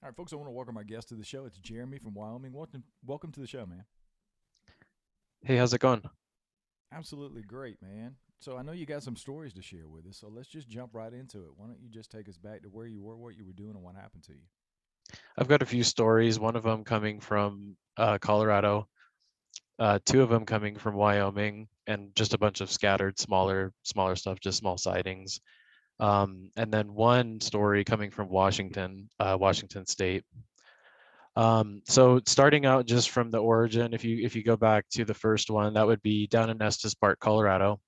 All right, folks, I want to welcome our guest to the show. It's Jeremy from Wyoming. Welcome to the show, man. Hey, how's it going? Absolutely great, man. So I know you got some stories to share with us, so let's just jump right into it. Why don't you just take us back to where you were, what you were doing, and what happened to you? I've got a few stories, one of them coming from Colorado, two of them coming from Wyoming, and just a bunch of scattered smaller stuff, just small sightings. And then one story coming from Washington, Washington State. So starting out just from the origin, if you go back to the first one, that would be down in Estes Park, Colorado.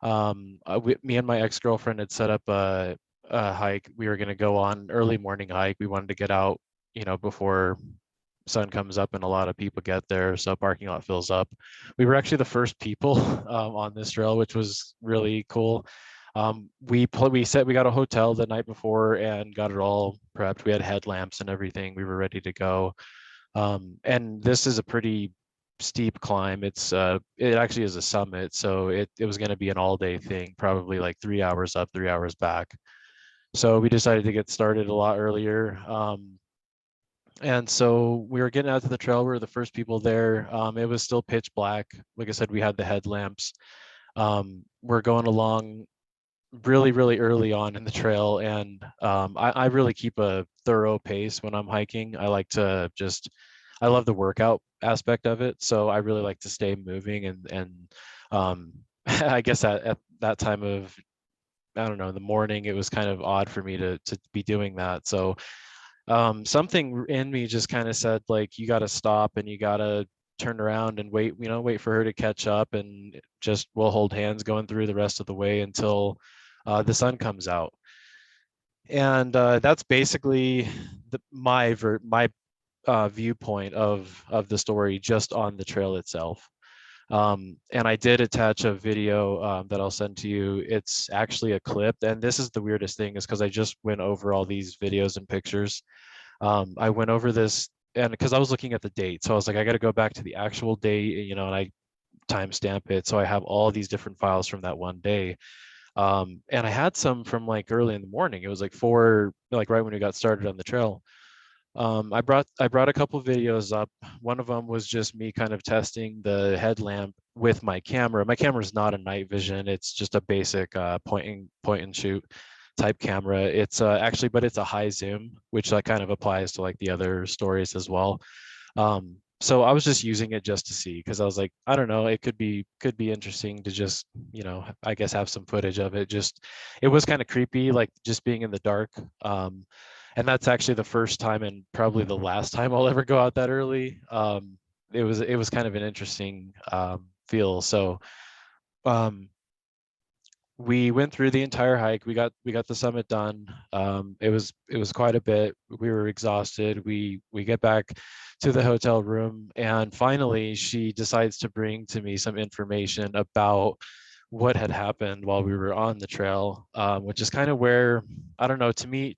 Me and my ex-girlfriend had set up a hike. We were going to go on early morning hike. We wanted to get out, before sun comes up and a lot of people get there, so parking lot fills up. We were actually the first people on this trail, which was really cool. We said we got a hotel the night before and got it all prepped. We had headlamps and everything. We were ready to go. And this is a pretty steep climb. It actually is a summit, so it was going to be an all day thing, probably like 3 hours up, 3 hours back. So we decided to get started a lot earlier. And so we were getting out to the trail. We were the first people there. It was still pitch black. Like I said, we had the headlamps. We're going along really early on in the trail, and I really keep a thorough pace when I'm hiking. I love the workout aspect of it, so I really like to stay moving and I guess at that time of, I don't know, in the morning, it was kind of odd for me to be doing that. So something in me just kind of said, like, you got to stop and you got to turn around and wait, wait for her to catch up, and just we'll hold hands going through the rest of the way until the sun comes out. And that's basically my viewpoint of the story just on the trail itself. And I did attach a video that I'll send to you. It's actually a clip, and this is the weirdest thing, is because I just went over all these videos and pictures. I went over this, and because I was looking at the date, so I was like, I got to go back to the actual date, and I timestamp it, so I have all these different files from that one day. And I had some from like early in the morning. It was like four, like right when we got started on the trail. I brought a couple of videos up. One of them was just me kind of testing the headlamp with my camera. My camera is not a night vision; it's just a basic point and shoot type camera. It's actually, but it's a high zoom, which kind of applies to like the other stories as well. So I was just using it just to see, because I was like, I don't know, it could be interesting to just, I guess have some footage of it. Just, it was kind of creepy, like just being in the dark. And that's actually the first time and probably the last time I'll ever go out that early. It was kind of an interesting feel. So um, we went through the entire hike. We got the summit done. It was quite a bit. We were exhausted. We get back to the hotel room, and finally she decides to bring to me some information about what had happened while we were on the trail, which is kind of where, I don't know, to me,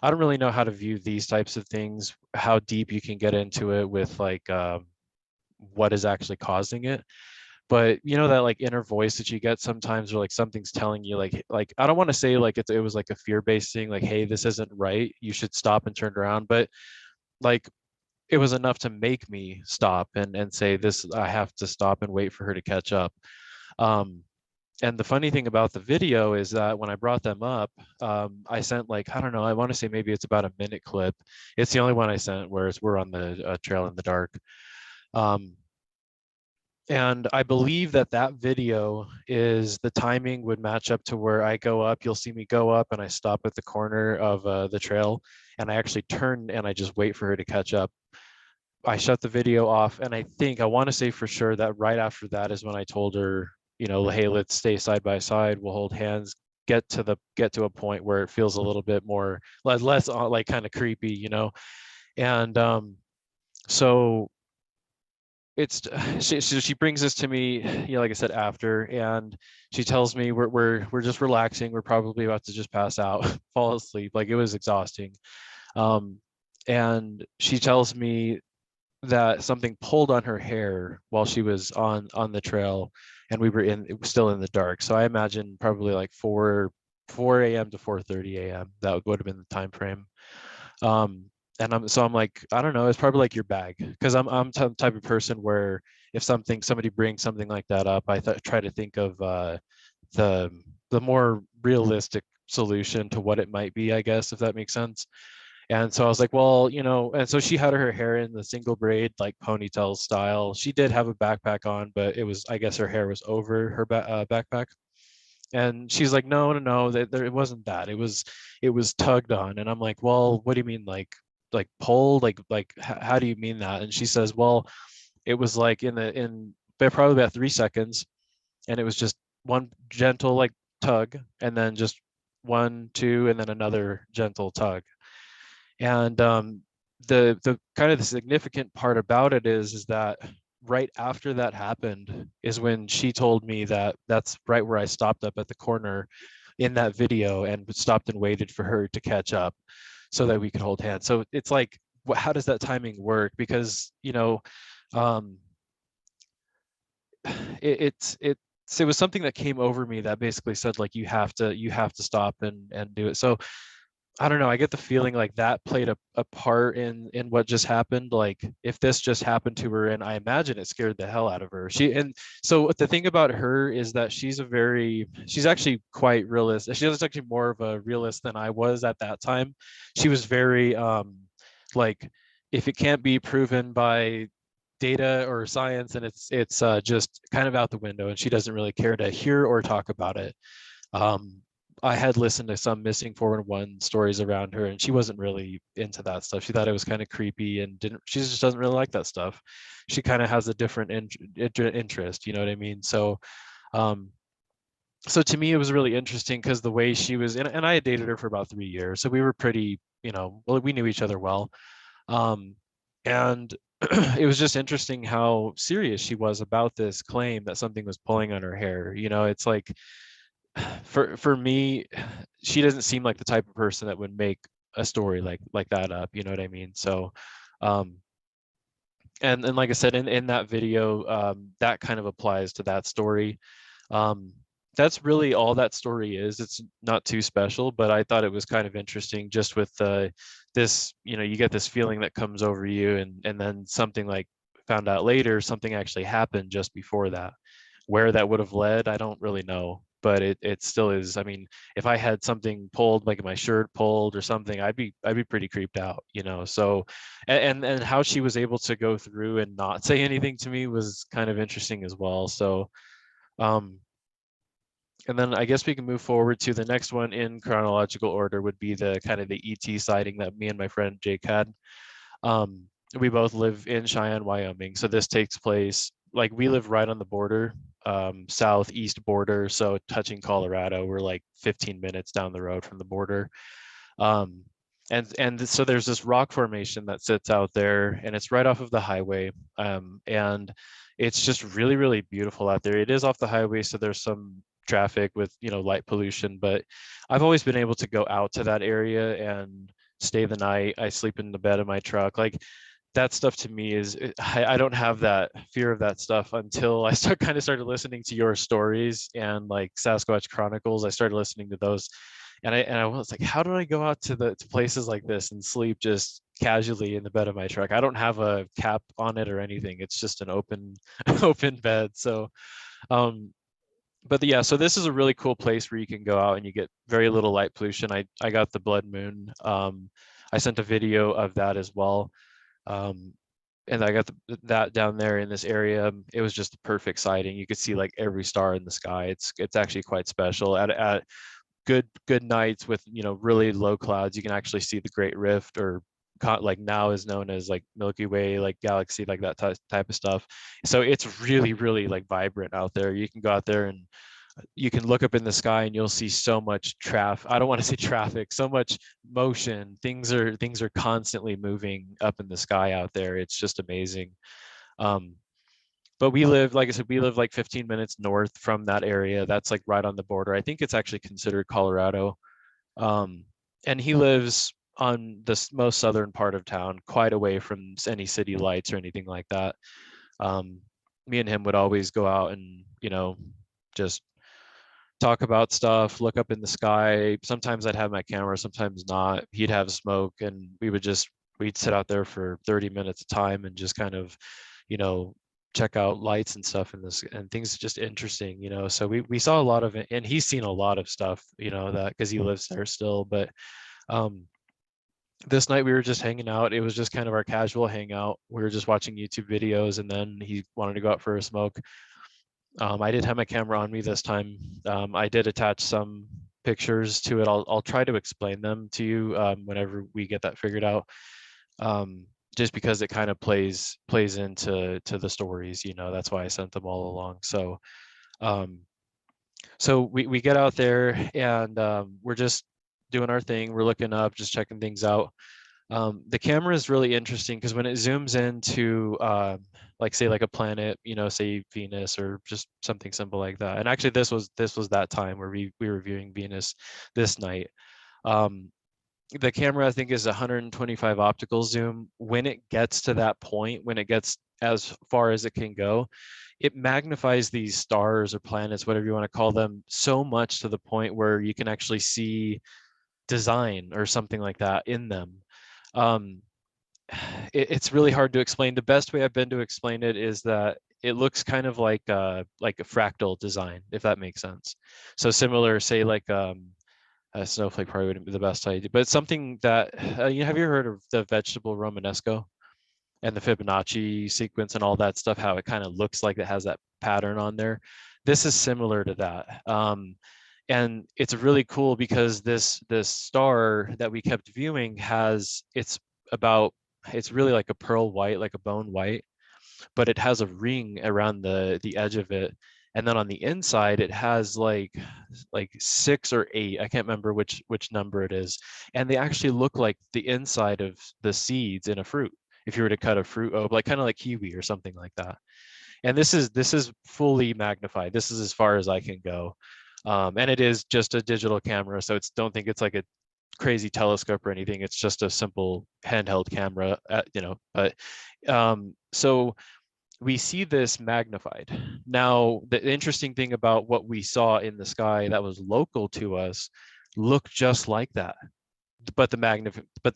I don't really know how to view these types of things, how deep you can get into it with like what is actually causing it. But that like inner voice that you get sometimes, or like something's telling you, like I don't want to say like it was like a fear-based thing, like, hey, this isn't right, you should stop and turn around. But like, it was enough to make me stop and say, this, I have to stop and wait for her to catch up. um and the funny thing about the video is that when I brought them up, I sent, like, I don't know, I want to say maybe it's about a minute clip. It's the only one I sent, whereas we're on the trail in the dark. um and I believe that that video is, the timing would match up to where I go up. You'll see me go up and I stop at the corner of the trail, and I actually turn and I just wait for her to catch up. I shut the video off, and I want to say for sure that right after that is when I told her, hey, let's stay side by side. We'll hold hands, get to a point where it feels a little bit more less like kind of creepy. And so it's she brings this to me, like I said, after, and she tells me we're just relaxing. We're probably about to just pass out, fall asleep. Like, it was exhausting. Um, and she tells me that something pulled on her hair while she was on the trail, and it was still in the dark. So I imagine probably like 4 a.m. to 4:30 a.m. That would have been the time frame. and I'm like, I don't know, it's probably like your bag, because I'm the type of person where if somebody brings something like that up, try to think of the the more realistic solution to what it might be, I guess, if that makes sense. And so I was like, well, and so she had her hair in the single braid, like ponytail style. She did have a backpack on, but it was, I guess, her hair was over her backpack. And she's like, no, no, no, it wasn't that. It was tugged on. And I'm like, well, what do you mean, like pulled? How do you mean that? And she says, well, it was like probably about 3 seconds, and it was just one gentle like tug, and then just one, two, and then another gentle tug. And the kind of the significant part about it is that right after that happened is when she told me that that's right where I stopped up at the corner in that video and stopped and waited for her to catch up so that we could hold hands. So it's like, how does that timing work? Because um, it was something that came over me that basically said, like, you have to stop and do it. So I don't know. I get the feeling like that played a part in what just happened. Like, if this just happened to her, and I imagine it scared the hell out of her. And so the thing about her is that she's actually quite realist. She was actually more of a realist than I was at that time. She was very like, if it can't be proven by data or science, and it's just kind of out the window, and she doesn't really care to hear or talk about it. um, I had listened to some missing 411 stories around her, and she wasn't really into that stuff. She thought it was kind of creepy, and didn't. She just doesn't really like that stuff. She kind of has a different interest. You know what I mean? Um, so to me, it was really interesting because the way she was, and I had dated her for about 3 years, so we were pretty, well, we knew each other well. Um, and it was just interesting how serious she was about this claim that something was pulling on her hair. It's like, for me, she doesn't seem like the type of person that would make a story like that up. You know what I mean? So, um, and like I said, in that video, that kind of applies to that story. Um, that's really all that story is. It's not too special, but I thought it was kind of interesting, just with this. You get this feeling that comes over you, and then something, like, found out later something actually happened just before that. Where that would have led, I don't really know, but it still is. I mean, if I had something pulled, like my shirt pulled or something, I'd be pretty creeped out. So, and how she was able to go through and not say anything to me was kind of interesting as well. So, um, and then I guess we can move forward to the next one in chronological order, would be the kind of the ET sighting that me and my friend Jake had. Um, we both live in Cheyenne, Wyoming. So this takes place, like, we live right on the border, southeast border. So touching Colorado, we're like 15 minutes down the road from the border. Um, and so there's this rock formation that sits out there, and it's right off of the highway. And it's just really, really beautiful out there. It is off the highway, so there's some traffic with, light pollution, but I've always been able to go out to that area and stay the night. I sleep in the bed of my truck. Like, that stuff to me I don't have that fear of that stuff until I started listening to your stories, and like Sasquatch Chronicles. I started listening to those, and I was like, how do I go out to places like this and sleep just casually in the bed of my truck? I don't have a cap on it or anything. It's just an open open bed. So um but yeah, so this is a really cool place where you can go out and you get very little light pollution. I got the blood moon. I sent a video of that as well. um and I got that down there in this area. It was just the perfect sighting. You could see like every star in the sky. It's actually quite special. At good nights with, really low clouds, you can actually see the Great Rift, or like now is known as like Milky Way, like galaxy, like that type of stuff. So it's really, really like vibrant out there. You can go out there and you can look up in the sky and you'll see so much traffic. I don't want to say traffic, so much motion. Things are constantly moving up in the sky out there. It's just amazing. um but we live, like I said, we live like 15 minutes north from that area. That's like right on the border. I think it's actually considered Colorado. um, and he lives on the most southern part of town, quite away from any city lights or anything like that. um, Me and him would always go out and, just talk about stuff, look up in the sky. Sometimes I'd have my camera, sometimes not. He'd have smoke, and we would just we'd sit out there for 30 minutes of time and just kind of, you know, check out lights and stuff in this, and things just interesting, you know. So we saw a lot of it, and he's seen a lot of stuff, you know, that because he lives there still. But um this night we were just hanging out. It was just kind of our casual hangout. We were just watching YouTube videos, and then he wanted to go out for a smoke. I did have my camera on me this time. I did attach some pictures to it. I'll try to explain them to you whenever we get that figured out. Just because it kind of plays into the stories, you know. That's why I sent them all along. Um, so we get out there, and we're just doing our thing. We're looking up, just checking things out. The camera is really interesting because when it zooms into like say like a planet, you know, say Venus or just something simple like that. And actually this was that time where we were viewing Venus this night. Um, the camera I think is 125 optical zoom. When it gets to that point, when it gets as far as it can go, it magnifies these stars or planets, whatever you want to call them, so much to the point where you can actually see design or something like that in them. Um, it's really hard to explain. The best way I've been to explain it is that it looks kind of like a fractal design, if that makes sense. So similar, say like a snowflake probably wouldn't be the best idea, but it's something that you have you heard of the vegetable Romanesco and the Fibonacci sequence and all that stuff? How it kind of looks like it has that pattern on there. This is similar to that. And it's really cool because this star that we kept viewing has about it's really like a pearl white, like a bone white, but it has a ring around the edge of it. And then on the inside it has like 6 or 8, I can't remember which number it is, and they actually look like the inside of the seeds in a fruit. If you were to cut a fruit open, like kind of like kiwi or something like that. And this is fully magnified. This is as far as I can go. And it is just a digital camera, so it's don't think it's like a crazy telescope or anything. It's just a simple handheld camera, you know. But so we see this magnified. Now, the interesting thing about what we saw in the sky that was local to us looked just like that, but the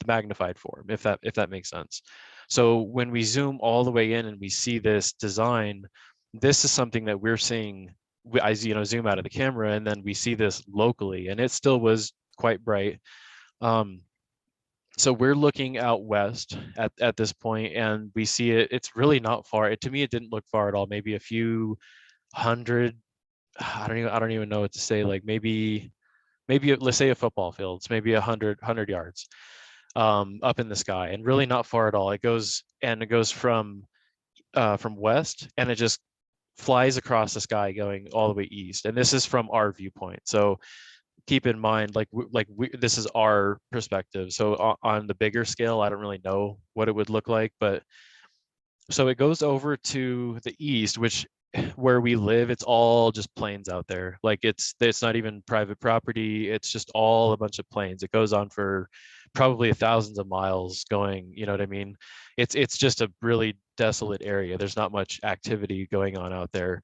magnified form, if that makes sense. So when we zoom all the way in and we see this design, this is something that we're seeing. I zoom out of the camera and then we see this locally, and it still was quite bright. Um, so we're looking out west at this point, and we see it. It's really not far. To me, it didn't look far at all. Maybe a few hundred. I don't even know what to say. Like maybe let's say a football field. It's maybe 100 yards up in the sky, and really not far at all. It goes from west, and it just flies across the sky going all the way east. And this is from our viewpoint. So keep in mind, this is our perspective. So on the bigger scale, I don't really know what it would look like, but so it goes over to the east, which where we live, it's all just plains out there. Like it's not even private property. It's just all a bunch of plains. It goes on for probably thousands of miles going, you know what I mean? It's just a really desolate area. There's not much activity going on out there.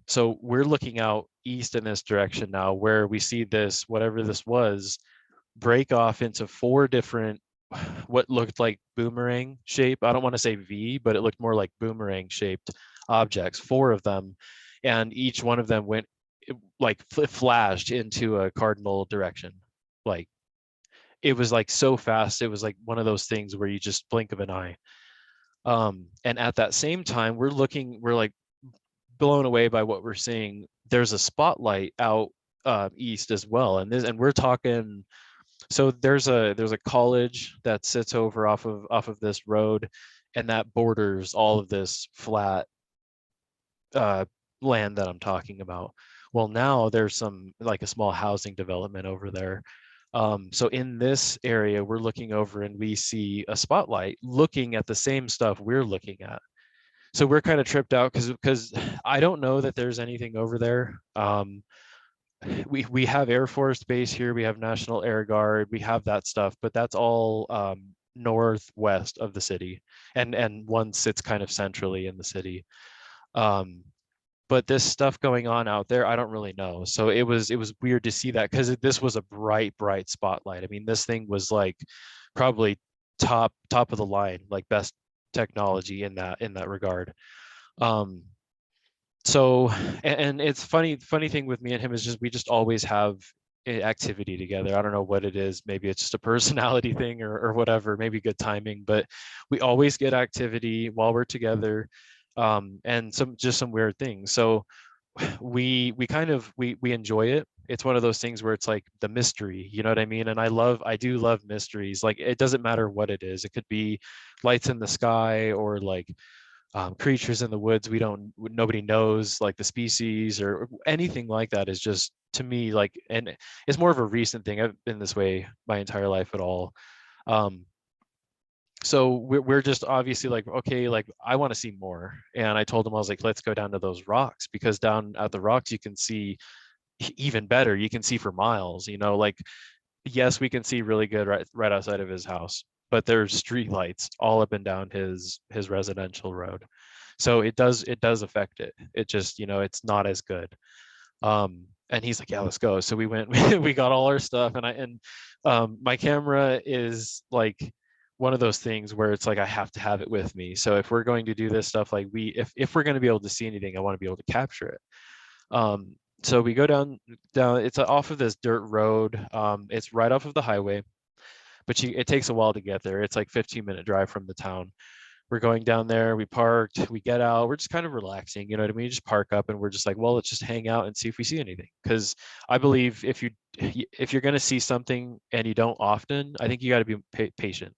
So we're looking out east in this direction now, where we see this, whatever this was, break off into 4 different what looked like boomerang shape. I don't want to say V, but it looked more like boomerang shaped objects, 4 of them. And each one of them went like flashed into a cardinal direction. Like it was like so fast. It was like one of those things where you just blink of an eye. And at that same time, we're like blown away by what we're seeing. There's a spotlight out east as well. And we're talking, so there's a college that sits over off of this road, and that borders all of this flat uh, land that I'm talking about. Well, now there's some like a small housing development over there. So in this area, we're looking over and we see a spotlight looking at the same stuff we're looking at. So we're kind of tripped out because I don't know that there's anything over there. We have Air Force Base here, we have National Air Guard, we have that stuff, but that's all northwest of the city, and one sits kind of centrally in the city. Um, but this stuff going on out there, I don't really know. So it was weird to see that because this was a bright spotlight. I mean, this thing was like probably top of the line, like best technology in that regard. Um, so and it's funny thing with me and him is just we just always have activity together. I don't know what it is, maybe it's just a personality thing or whatever, maybe good timing, but we always get activity while we're together. And some weird things. So we kind of we enjoy it. It's one of those things where it's like the mystery, you know what I mean? And I do love mysteries. Like it doesn't matter what it is. It could be lights in the sky or like creatures in the woods we don't nobody knows, like the species or anything like that is just to me like, and it's more of a recent thing. I've been this way my entire life at all. um so we're just obviously like, okay, like I want to see more. And I told him, I was like, let's go down to those rocks, because down at the rocks you can see even better. You can see for miles, you know, like yes, we can see really good right outside of his house, but there's street lights all up and down his residential road. So it does affect it. It just, you know, it's not as good. And he's like, yeah, let's go. So we went, we got all our stuff, and my camera is like one of those things where it's like I have to have it with me. So if we're going to do this stuff, like if we're going to be able to see anything, I want to be able to capture it. So we go down. It's off of this dirt road. It's right off of the highway, but it takes a while to get there. It's like 15-minute drive from the town. We're going down there, we parked, we get out, we're just kind of relaxing, you know what I mean? You just park up and we're just like, well, let's just hang out and see if we see anything. Because I believe if you're going to see something and you don't often, I think you got to be patient.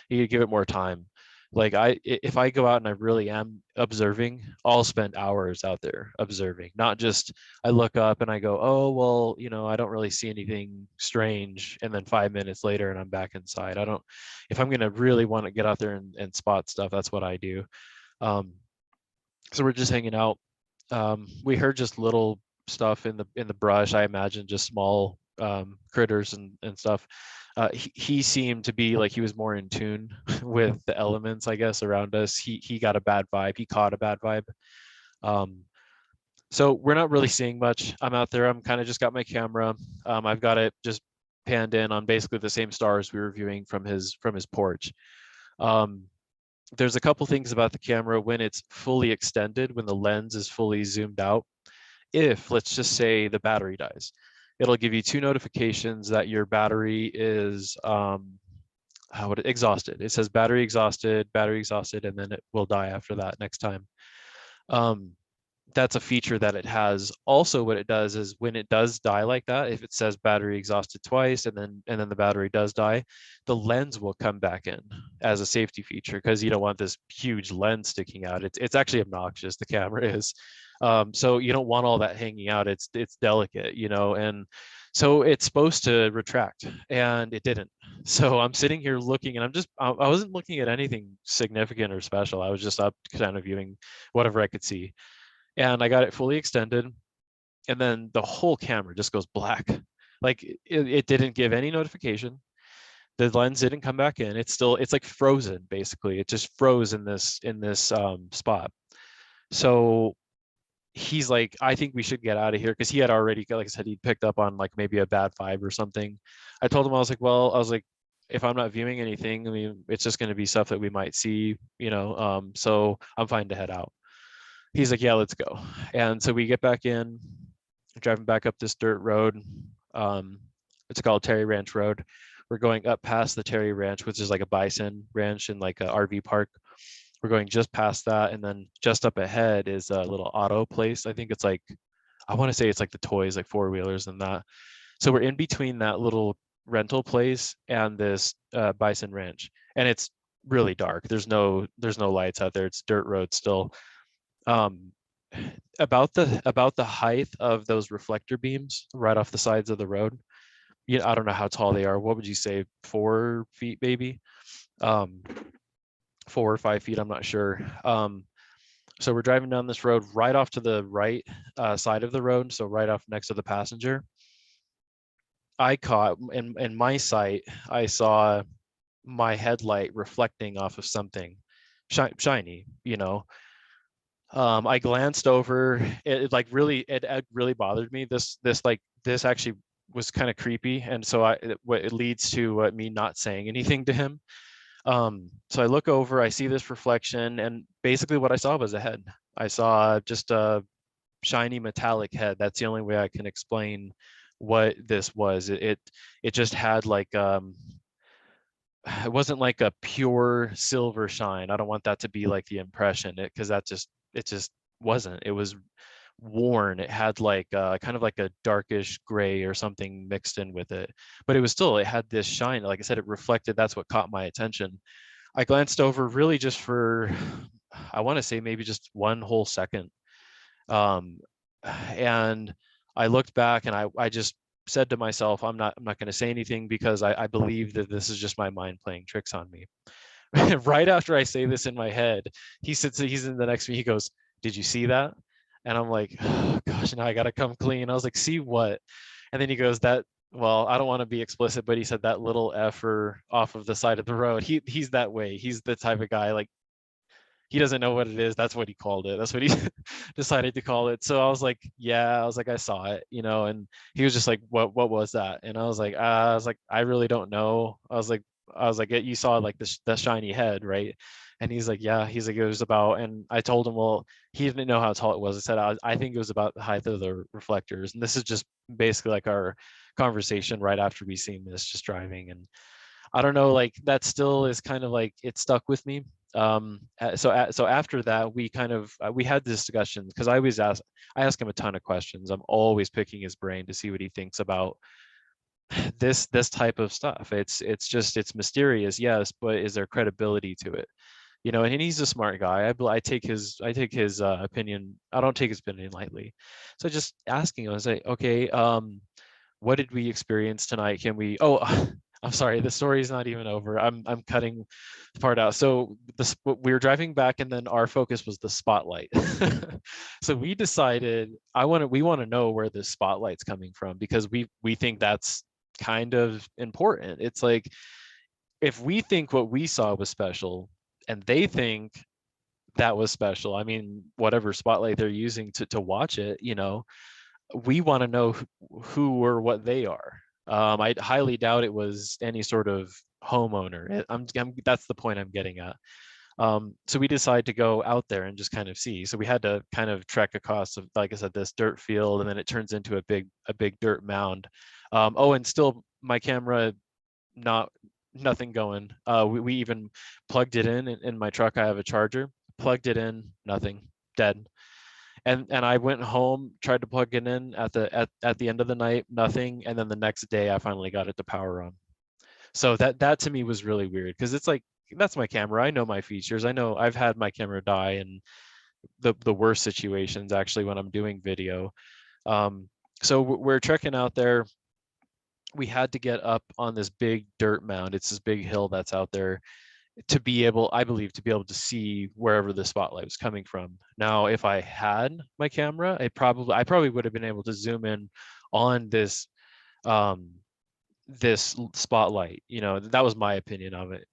You got to give it more time. Like if I go out and I really am observing, I'll spend hours out there observing, not just I look up and I go, oh, well, you know, I don't really see anything strange. And then 5 minutes later and I'm back inside. I don't, if I'm going to really want to get out there and spot stuff, that's what I do. Um, so we're just hanging out. We heard just little stuff in the brush. I imagine just small critters and stuff. He seemed to be like he was more in tune with the elements, I guess, around us. He got a bad vibe. He caught a bad vibe. Um, so we're not really seeing much. I'm out there. I'm kind of just got my camera. I've got it just panned in on basically the same stars we were viewing from his porch. Um, there's a couple things about the camera when it's fully extended, when the lens is fully zoomed out. If let's just say the battery dies, it'll give you two notifications that your battery is exhausted. It says battery exhausted, and then it will die after that next time. Um, that's a feature that it has. Also, what it does is when it does die like that, if it says battery exhausted twice and then the battery does die, the lens will come back in as a safety feature, because you don't want this huge lens sticking out. It's actually obnoxious, the camera is. So you don't want all that hanging out. It's delicate, you know, and so it's supposed to retract and it didn't. So I'm sitting here looking, and I wasn't looking at anything significant or special. I was just up kind of viewing whatever I could see, and I got it fully extended, and then the whole camera just goes black. Like it didn't give any notification. The lens didn't come back in. It's like frozen basically. It just froze in this spot. So he's like, I think we should get out of here, because he had already, like I said, he'd picked up on like maybe a bad vibe or something. I told him, I was like, well, I was like, if I'm not viewing anything, I mean, it's just going to be stuff that we might see, you know. So I'm fine to head out. He's like, yeah, let's go. And so we get back in, driving back up this dirt road. Um, it's called Terry Ranch Road. We're going up past the Terry Ranch, which is like a bison ranch and like a RV park. We're going just past that, and then just up ahead is a little auto place. I think it's like, I want to say it's like the toys, like four wheelers and that. So we're in between that little rental place and this bison ranch, and it's really dark. There's no lights out there. It's dirt road still. Um, about the height of those reflector beams right off the sides of the road. Yeah, I don't know how tall they are. What would you say? 4 feet, maybe? Um, 4 or 5 feet. I'm not sure. So we're driving down this road right off to the right side of the road, so right off next to the passenger. I caught in my sight, I saw my headlight reflecting off of something shiny, you know. I glanced over. It like really, it really bothered me. This actually was kind of creepy, and so it leads to me not saying anything to him. So I look over, I see this reflection, and basically what I saw was a head. I saw just a shiny metallic head. That's the only way I can explain what this was. It just had like it wasn't like a pure silver shine. I don't want that to be like the impression, because it just wasn't. It was worn. It had like kind of like a darkish gray or something mixed in with it, but it had this shine. Like I said, it reflected. That's what caught my attention. I glanced over really just for, I want to say maybe just one whole second. Um, and I looked back and I just said to myself, I'm not going to say anything because I believe that this is just my mind playing tricks on me. Right after I say this in my head, he's in the next to me. He goes, "Did you see that?" And I'm like, oh, gosh, now I got to come clean. I was like, "See what?" And then he goes, "That, well, I don't want to be explicit, but he said that little effer off of the side of the road. He's that way. He's the type of guy like he doesn't know what it is. That's what he called it. That's what he decided to call it." So I was like, yeah, I was like, I saw it, and he was just like, what was that? And I was like, I really don't know. I was like, you saw like the shiny head, right? And he's like, yeah. He's like, it was about, and I told him, well, he didn't know how tall it was. I said, I think it was about the height of the reflectors. And this is just basically like our conversation right after we seen this, just driving. And I don't know, like that still is kind of like it stuck with me. So after that, we kind of we had this discussion because I ask him a ton of questions. I'm always picking his brain to see what he thinks about this type of stuff. It's mysterious, yes, but is there credibility to it? And he's a smart guy. I take his opinion. I don't take his opinion lightly. So just asking him, I say, okay, what did we experience tonight? Can we? Oh, I'm sorry, the story's not even over. I'm cutting the part out. So we were driving back, and then our focus was the spotlight. So we decided we want to know where this spotlight's coming from because we think that's kind of important. It's like if we think what we saw was special, and they think that was special. I mean, whatever spotlight they're using to watch it, we want to know who or what they are. I highly doubt it was any sort of homeowner. That's the point I'm getting at. So we decided to go out there and just kind of see. So we had to kind of trek across, like I said, this dirt field, and then it turns into a big dirt mound. Oh, and still my camera, not nothing going. We even plugged it in my truck. I have a charger. Plugged it in, nothing, dead. And I went home, tried to plug it in at the end of the night, nothing. And then the next day I finally got it to power on. So that to me was really weird because it's like that's my camera. I know my features. I know I've had my camera die in the worst situations actually when I'm doing video. Um, so we're trekking out there. We had to get up on this big dirt mound. It's this big hill that's out there to be able, I believe, to be able to see wherever the spotlight was coming from. Now, if I had my camera, I probably would have been able to zoom in on um, this spotlight. That was my opinion of it.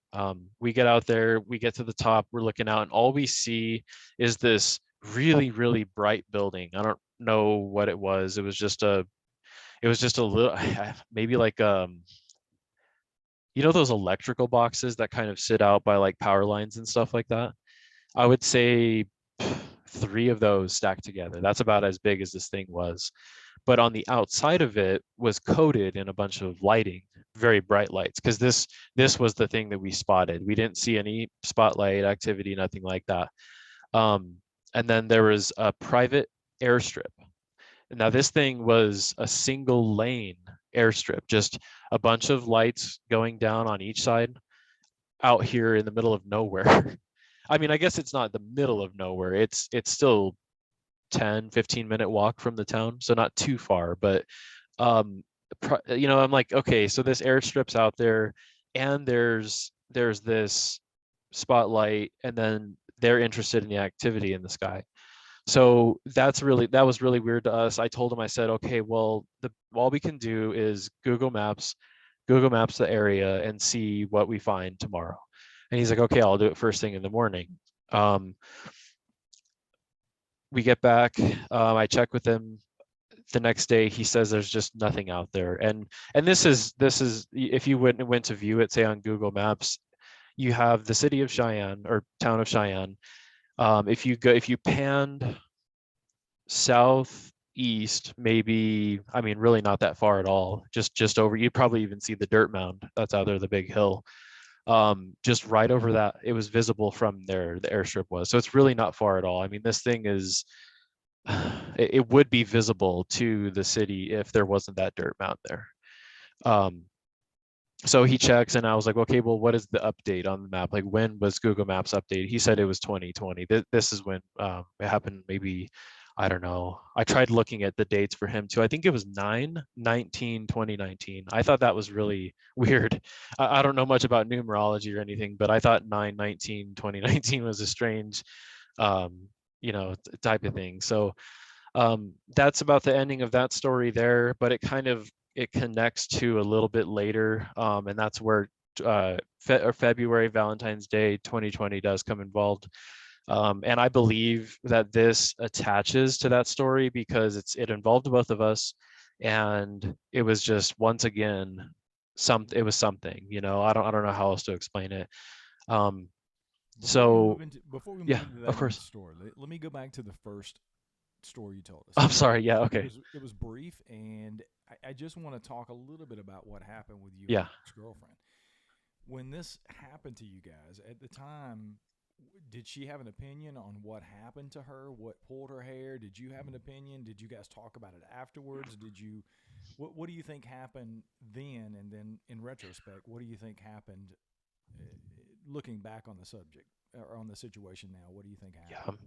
We get out there, we get to the top, we're looking out, and all we see is this really, really bright building. I don't know what it was. It was just a little, maybe like those electrical boxes that kind of sit out by like power lines and stuff like that. I would say three of those stacked together. That's about as big as this thing was. But on the outside of it was coated in a bunch of lighting, very bright lights, because this was the thing that we spotted. We didn't see any spotlight activity, nothing like that. Um, and then there was a private airstrip. Now this thing was a single lane airstrip, just a bunch of lights going down on each side out here in the middle of nowhere. I mean, I guess it's not the middle of nowhere. It's still 10-15 minute walk from the town, so not too far, but um I'm like, okay, so this airstrip's out there and there's this spotlight and then they're interested in the activity in the sky. So that was really weird to us. I told him, I said, okay, well, all we can do is Google Maps the area and see what we find tomorrow. And he's like, okay, I'll do it first thing in the morning. Um, we get back, I check with him the next day. He says there's just nothing out there. And this is if you went to view it, say on Google Maps, you have the city of Cheyenne or town of Cheyenne. If you panned southeast, maybe, I mean, really not that far at all. Just over, you'd probably even see the dirt mound that's out there, the big hill. Just right over that, it was visible from there. The airstrip was, so it's really not far at all. I mean, this thing is, it would be visible to the city if there wasn't that dirt mound there. Um, so he checks and I was like, okay, well, what is the update on the map? Like, when was Google Maps updated? He said it was 2020. This is when it happened. Maybe, I don't know. I tried looking at the dates for him too. I think it was 9/19/2019. I thought that was really weird. I don't know much about numerology or anything, but I thought 9/19/2019 was a strange, um, type of thing. So that's about the ending of that story there, but it connects to a little bit later, and that's where February, Valentine's Day 2020 does come involved. And I believe that this attaches to that story because it involved both of us, and it was just, once again, it was something. I don't know how else to explain it. Um, so Before we move yeah, into of that course. next story, let me go back to the first story you told us. I'm sorry. Yeah. Okay. It was brief, and I just want to talk a little bit about what happened with you and Yeah. your ex girlfriend. When this happened to you guys at the time, did she have an opinion on what happened to her? What pulled her hair? Did you have an opinion? Did you guys talk about it afterwards? Did you? What do you think happened then? And then in retrospect, what do you think happened uh, looking back on the subject or on the situation now? What do you think happened? Yeah.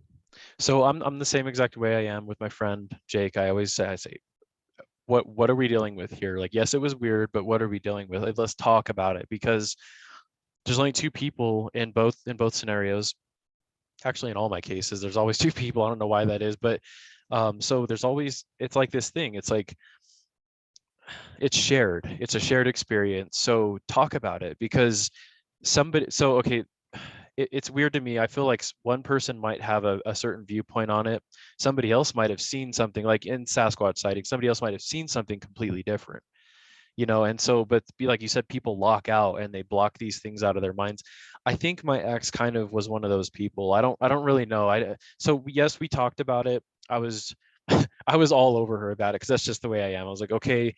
So I'm the same exact way I am with my friend Jake. I say, what are we dealing with here? Like, yes, it was weird, but what are we dealing with? Like, let's talk about it, because there's only two people in both scenarios. Actually, in all my cases, there's always two people. I don't know why that is, but so there's always, it's like this thing. It's like, it's shared. It's a shared experience. So talk about it, because okay, it's weird to me. I feel like one person might have a certain viewpoint on it. Somebody else might have seen something, like in Sasquatch sighting. Somebody else might have seen something completely different, and so, but be like you said, people lock out and they block these things out of their minds. I think my ex kind of was one of those people. I don't really know. So yes, we talked about it. I was I was all over her about it because that's just the way I am. I was like, okay,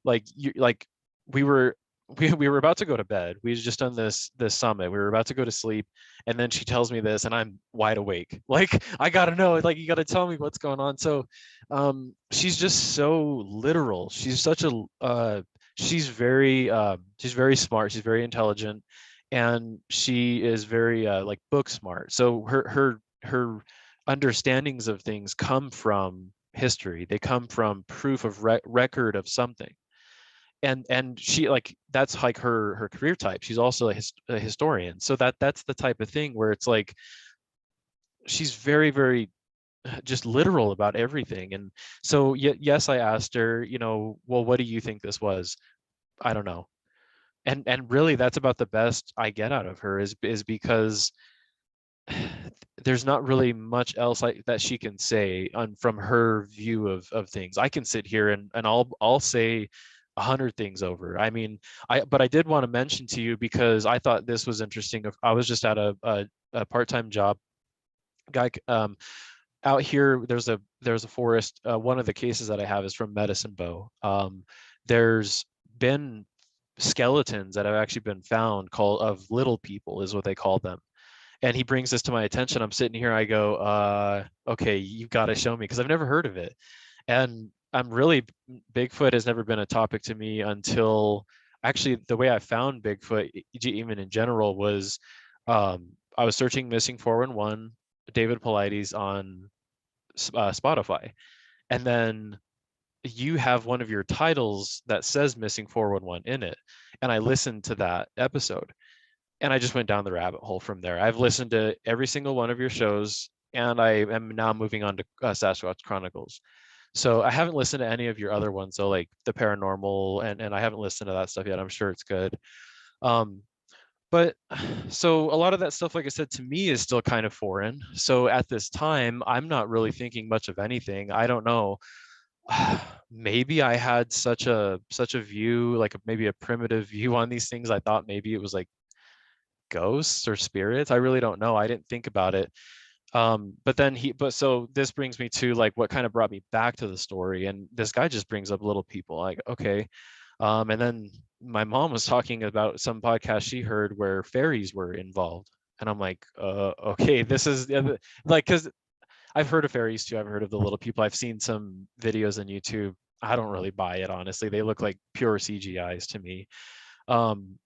like you like we were we were about to go to bed. We had just done this summit. We were about to go to sleep, and then she tells me this, and I'm wide awake. Like, I gotta know. Like, you gotta tell me what's going on. So, she's just so literal. She's very smart. She's very intelligent, and she is very like book smart. So her understandings of things come from history. They come from proof of record of something. And she, like, that's like her career type. She's also a historian, so that's the type of thing where it's like she's very, very just literal about everything. And so, yes, I asked her, well, what do you think this was? I don't know. And really, that's about the best I get out of her, is because there's not really much else that she can say on from her view of things. I can sit here and I'll say 100 things over. I mean, but I did want to mention to you, because I thought this was interesting. I was just at a part-time job. Guy, out here, there's a forest. One of the cases that I have is from Medicine Bow. There's been skeletons that have actually been found, called of little people is what they call them. And he brings this to my attention. I'm sitting here, I go, okay, you've got to show me, because I've never heard of it. And I'm really, Bigfoot has never been a topic to me until, actually, the way I found Bigfoot, even in general, was I was searching missing 411 David Paulides on Spotify. And then you have one of your titles that says missing 411 in it. And I listened to that episode, and I just went down the rabbit hole from there. I've listened to every single one of your shows, and I am now moving on to Sasquatch Chronicles. So I haven't listened to any of your other ones, so like the paranormal, and I haven't listened to that stuff yet. I'm sure it's good. Um, but so a lot of that stuff, like I said, to me is still kind of foreign. So at this time, I'm not really thinking much of anything. I don't know. Maybe I had such a view, like maybe a primitive view on these things. I thought maybe it was like ghosts or spirits. I really don't know. I didn't think about it. But so this brings me to like what kind of brought me back to the story. And this guy just brings up little people. Like, okay. And then my mom was talking about some podcast she heard where fairies were involved. And I'm like, okay, this is like, because I've heard of fairies too. I've heard of the little people. I've seen some videos on YouTube. I don't really buy it, honestly. They look like pure CGIs to me. Um,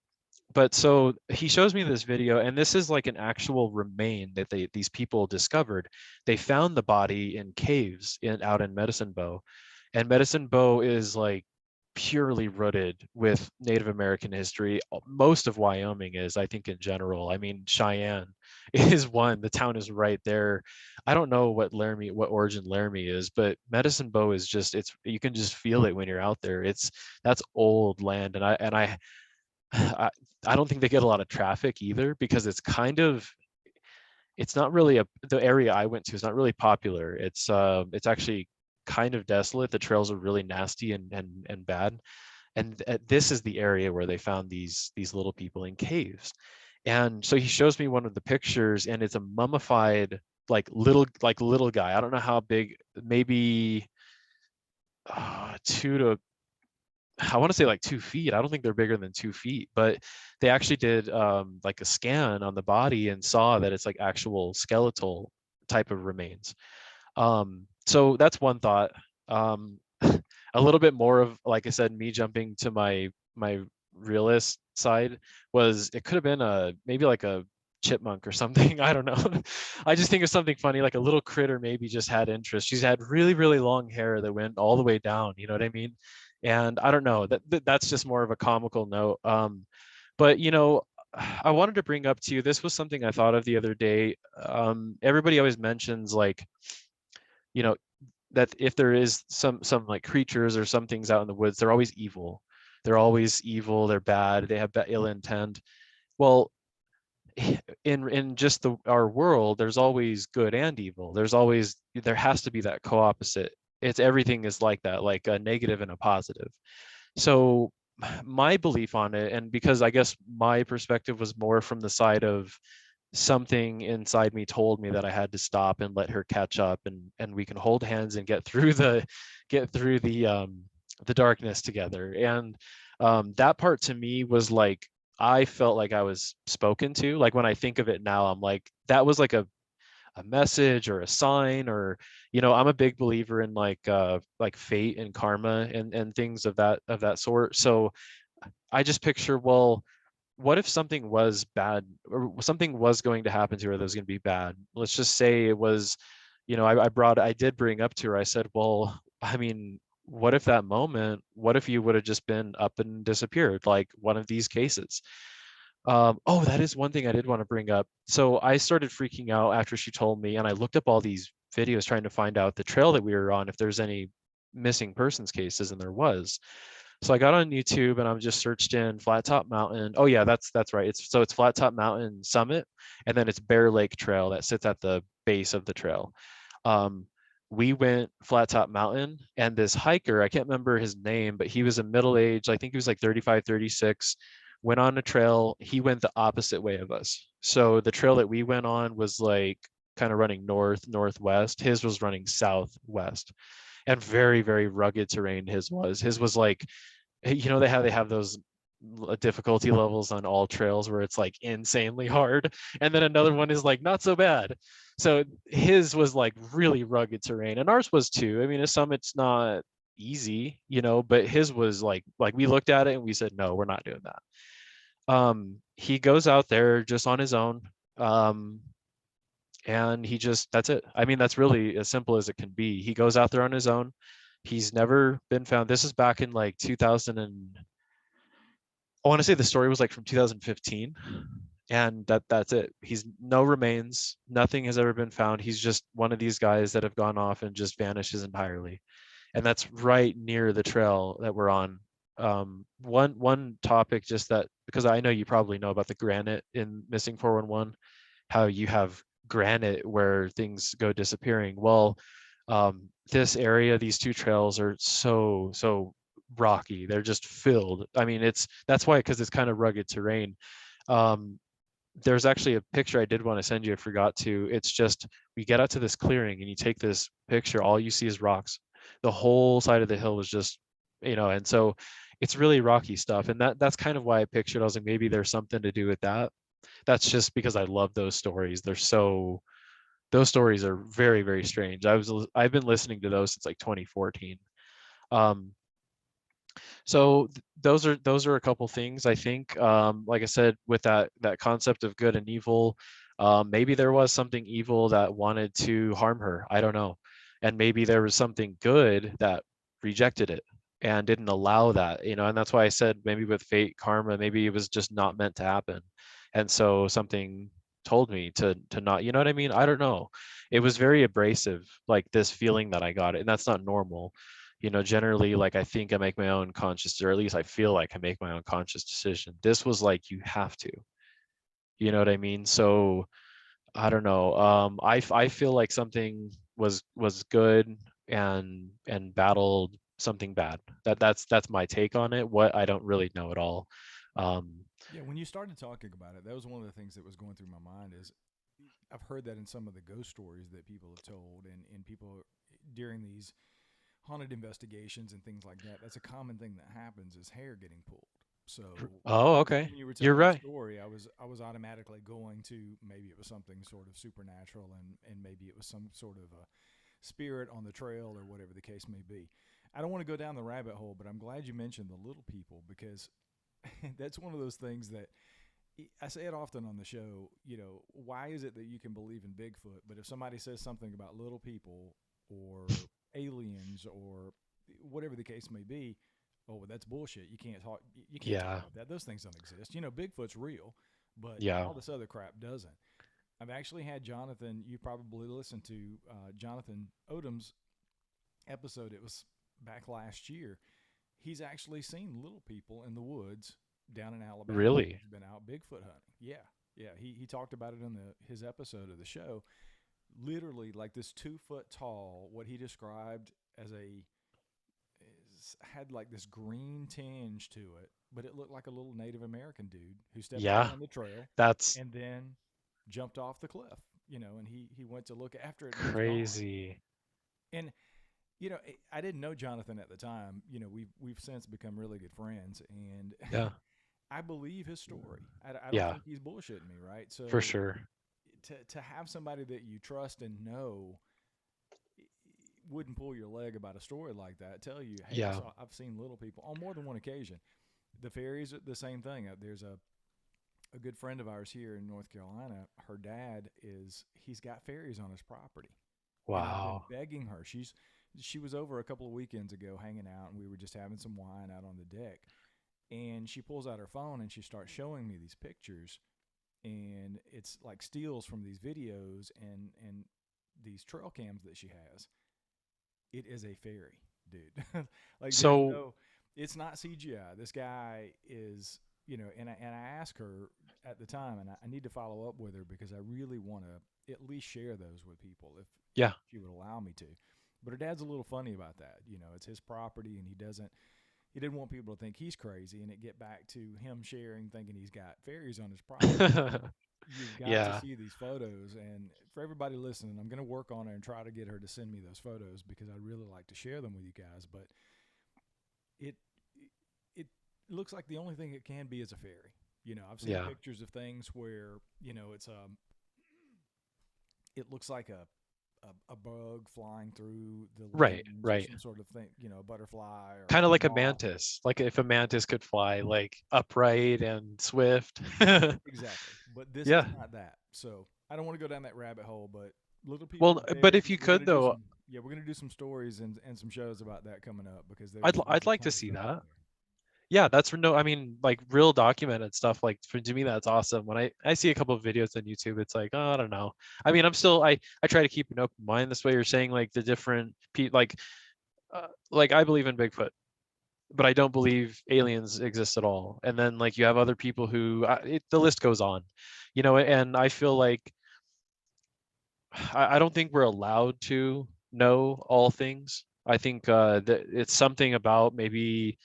but so he shows me this video, and this is like an actual remain that these people discovered. They found the body in caves out in Medicine Bow, and Medicine Bow is like purely rooted with Native American history. Most of Wyoming is, I think, in general. I mean, Cheyenne is one. The town is right there. I don't know what origin Laramie is, but Medicine Bow is just, it's, you can just feel it when you're out there. That's old land, and I, I don't think they get a lot of traffic either because it's not really the area I went to is not really popular. It's actually kind of desolate. The trails are really nasty and bad. And this is the area where they found these little people in caves. And so he shows me one of the pictures, and it's a mummified little guy. I don't know how big, maybe 2 to, I want to say like 2 feet. I don't think they're bigger than 2 feet, but they actually did like a scan on the body and saw that it's like actual skeletal type of remains. So that's one thought. Um, a little bit more of, like I said, me jumping to my realist side was it could have been maybe like a chipmunk or something. I don't know. I just think of something funny, like a little critter maybe just had interest. She's had really, really long hair that went all the way down. You know what I mean? And I don't know. That's just more of a comical note. But I wanted to bring up to you. This was something I thought of the other day. Everybody always mentions like, you know, that if there is some like creatures or some things out in the woods, they're always evil. They're always evil. They're bad. They have ill intent. Well, in just our world, there's always good and evil. There has to be that co-opposite. It's everything is like that, like a negative and a positive. So my belief on it, and because I guess my perspective was more from the side of something inside me told me that I had to stop and let her catch up, and we can hold hands and get through the darkness together. And that part to me was like, I felt like I was spoken to. Like when I think of it now, I'm like, that was like a message or a sign, or I'm a big believer in like fate and karma and things of that sort. So I just picture, well, what if something was bad or something was going to happen to her that was going to be bad? Let's just say it was, I did bring up to her, I said, well, I mean, what if that moment, what if you would have just been up and disappeared, like one of these cases? Oh, that is one thing I did want to bring up. So I started freaking out after she told me, and I looked up all these videos trying to find out the trail that we were on, if there's any missing persons cases, and there was. So I got on YouTube and I'm just searched in Flat Top Mountain. Oh yeah, that's right. It's Flat Top Mountain Summit, and then it's Bear Lake Trail that sits at the base of the trail. Um, we went Flat Top Mountain, and this hiker, I can't remember his name, but he was a middle age, I think he was like 35, 36, went on a trail. He went the opposite way of us. So the trail that we went on was like kind of running north, northwest. His was running southwest, and very, very rugged terrain his was like, they have those difficulty levels on all trails where it's like insanely hard, and then another one is like not so bad. So his was like really rugged terrain, and ours was too. I mean, at some it's not easy, but his was like we looked at it and we said, no, we're not doing that. He goes out there just on his own. um and that's it. I mean, that's really as simple as it can be. He goes out there on his own. He's never been found. This is back in like 2000, and I want to say the story was like from 2015, and that's it. He's no remains. Nothing has ever been found. He's just one of these guys that have gone off and just vanishes entirely. And that's right near the trail that we're on. One topic, just that, because I know you probably know about the granite in Missing 411, how you have granite where things go disappearing. Well, this area, these two trails are so rocky. They're just filled. I mean, that's why, because it's kind of rugged terrain. Um, there's actually a picture I did want to send you. I forgot to. It's just we get out to this clearing and you take this picture. All you see is rocks. The whole side of the hill was just, and so it's really rocky stuff. And that's kind of why I pictured. I was like, maybe there's something to do with that. That's just because I love those stories. Those stories are very, very strange. I've been listening to those since like 2014. Um, so those are a couple things I think. Like I said, with that concept of good and evil, maybe there was something evil that wanted to harm her. I don't know, and maybe there was something good that rejected it and didn't allow that. And that's why I said maybe with fate, karma, maybe it was just not meant to happen, and so something told me to not. You know what I mean? I don't know. It was very abrasive, like this feeling that I got, and that's not normal. Generally, like I think I make my own conscious, or at least I feel like I make my own conscious decision. This was like you have to, you know what I mean? So I don't know. I feel like something was good and battled something bad. That's my take on it. What I don't really know at all. Um, Yeah, when you started talking about it, that was one of the things that was going through my mind. Is I've heard that in some of the ghost stories that people have told, and people during these haunted investigations and things like that. That's a common thing that happens is hair getting pulled. So oh, okay. when you were You're telling the right. story, I was automatically going to maybe it was something sort of supernatural, and maybe it was some sort of a spirit on the trail or whatever the case may be. I don't want to go down the rabbit hole, but I'm glad you mentioned the little people because that's one of those things that I say it often on the show. Why is it that you can believe in Bigfoot, but if somebody says something about little people or aliens or whatever the case may be, oh, well, that's bullshit. You can't talk. You can't talk Yeah. about that. Those things don't exist. Bigfoot's real, but Yeah. all this other crap doesn't. I've actually had Jonathan. You probably listened to Jonathan Odom's episode. It was back last year. He's actually seen little people in the woods down in Alabama. Really? He's been out Bigfoot hunting. Yeah, yeah. He talked about it in his episode of the show. Literally, like this 2 foot tall, what he described as had like this green tinge to it, but it looked like a little Native American dude who stepped out Yeah. on the trail That's and then jumped off the cliff. And he went to look after it and it was gone. crazy. And I didn't know Jonathan at the time. We've since become really good friends, and Yeah. I believe his story. I don't Yeah, think he's bullshitting me, right? for So sure. to have somebody that you trust and know wouldn't pull your leg about a story like that, tell you, hey, Yeah. I've seen little people on more than one occasion. The fairies are the same thing. There's a good friend of ours here in North Carolina. Her dad he's got fairies on his property, and I've been Wow. begging her. She was over a couple of weekends ago hanging out, and we were just having some wine out on the deck. And she pulls out her phone and she starts showing me these pictures, and it's like steals from these videos and these trail cams that she has. It is a fairy, dude. Like there's So, no, it's not CGI. This guy is, and I asked her at the time, and I need to follow up with her because I really want to at least share those with people if yeah. she would allow me to. But her dad's a little funny about that. It's his property, and he didn't want people to think he's crazy and it get back to him sharing thinking he's got fairies on his property. But you've got to Yeah. see these photos, and for everybody listening, I'm going to work on it and try to get her to send me those photos because I'd really like to share them with you guys. But it it looks like the only thing it can be is a fairy. I've seen Yeah. pictures of things where it's it looks like a bug flying through the Right, limbs or right. some sort of thing, a butterfly or Kind of a like a moth. mantis. Like if a mantis could fly like upright and swift. Exactly. But this is Yeah. not that. So I don't want to go down that rabbit hole, but little people Well, and but if fairies, you could though, we're gonna do some stories and some shows about that coming up because there's I'd a like to ton of see stuff out that. there. Yeah, that's no, I mean, like real documented stuff. Like to me, that's awesome. When I see a couple of videos on YouTube, it's like, oh, I don't know. I mean, I try to keep an open mind. This way, you're saying like the different like I believe in Bigfoot, but I don't believe aliens exist at all. And then like you have other people who the list goes on, and I feel like I don't think we're allowed to know all things. I think that it's something about maybe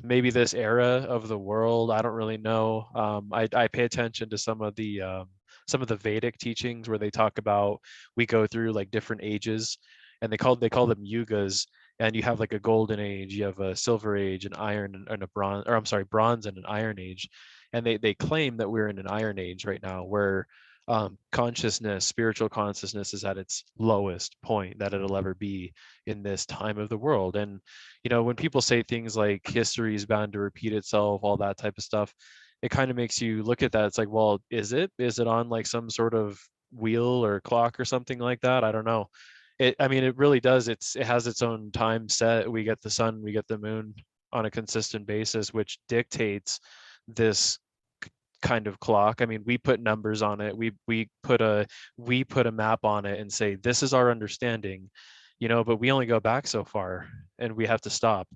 maybe this era of the world. I don't really know. I pay attention to some of the Vedic teachings where they talk about we go through like different ages, and they call them yugas. And you have like a golden age, you have a silver age, an iron, and a bronze, or I'm sorry, bronze and an iron age. And they claim that we're in an iron age right now, where consciousness, spiritual consciousness, is at its lowest point that it'll ever be in this time of the world. And when people say things like history is bound to repeat itself, all that type of stuff, it kind of makes you look at that. It's like, well, is it? Is it on like some sort of wheel or clock or something like that? I don't know. I mean, it really does. It has its own time set. We get the sun, we get the moon on a consistent basis, which dictates this kind of clock. I mean, we put numbers on it. We put a map on it and say this is our understanding, but we only go back so far, and we have to stop.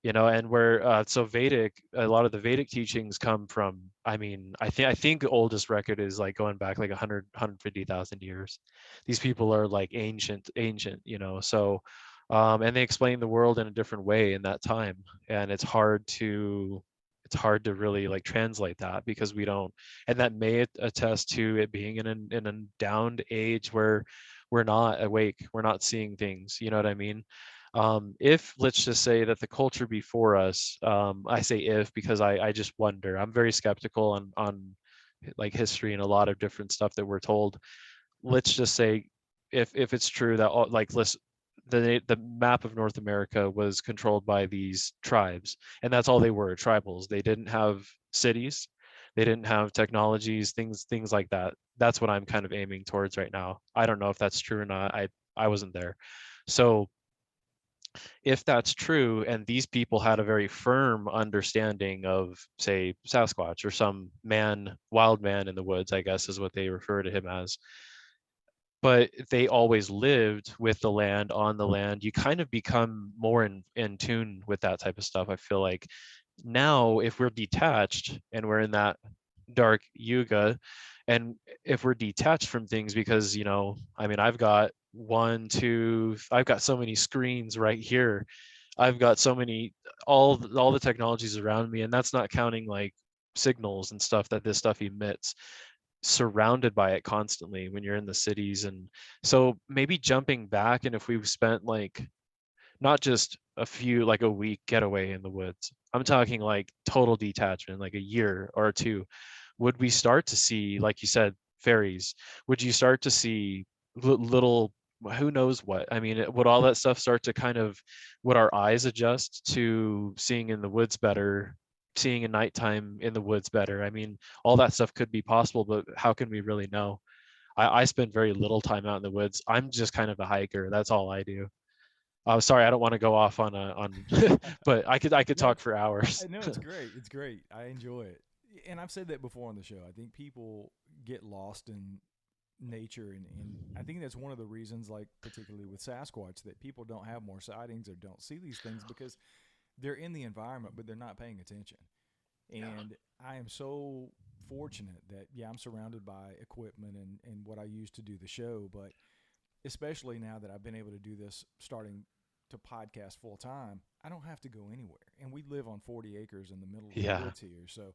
And where so Vedic, a lot of the Vedic teachings come from. I mean, I think the oldest record is like going back like 150,000 years. These people are like ancient, so and they explain the world in a different way in that time, and it's hard to really like translate that because we don't. And that may attest to it being in a downed age where we're not awake, we're not seeing things, you know what I mean? If let's just say that the culture before us, I say if because I just wonder. I'm very skeptical on like history and a lot of different stuff that we're told. Let's just say if it's true that like the map of North America was controlled by these tribes, and that's all they were, tribals. They didn't have cities, they didn't have technologies, things like that. That's what I'm kind of aiming towards right now. I don't know if that's true or not. I wasn't there. So if that's true, and these people had a very firm understanding of, say, Sasquatch or some man, wild man in the woods, I guess is what they refer to him as, but they always lived with the land, on the land, you kind of become more in tune with that type of stuff. I feel like now, if we're detached and we're in that dark yuga, and if we're detached from things, because I mean, I've got so many screens right here, I've got so many, all the technologies around me, and that's not counting like signals and stuff that this stuff emits, surrounded by it constantly when you're in the cities. And so maybe jumping back, and if we've spent like not just a few, like a week getaway in the woods, I'm talking like total detachment, like a year or two, would we start to see, like you said, fairies? Would you start to see little, who knows what? I mean, would all that stuff start to kind of, would our eyes adjust to seeing in the woods better, seeing at nighttime in the woods better? I mean, all that stuff could be possible, but how can we really know? I spend very little time out in the woods. I'm just kind of a hiker. That's all I do. Sorry, I don't want to go off on, but I could No, talk for hours. no, it's great. It's great. I enjoy it. And I've said that before on the show. I think people get lost in nature, and I think that's one of the reasons, like particularly with Sasquatch, that people don't have more sightings or don't see these things because they're in the environment, but they're not paying attention. Yeah. And I am so fortunate that I'm surrounded by equipment and what I use to do the show, but especially now that I've been able to do this starting to podcast full time, I don't have to go anywhere. And we live on 40 acres in the middle of the Yeah, woods here. So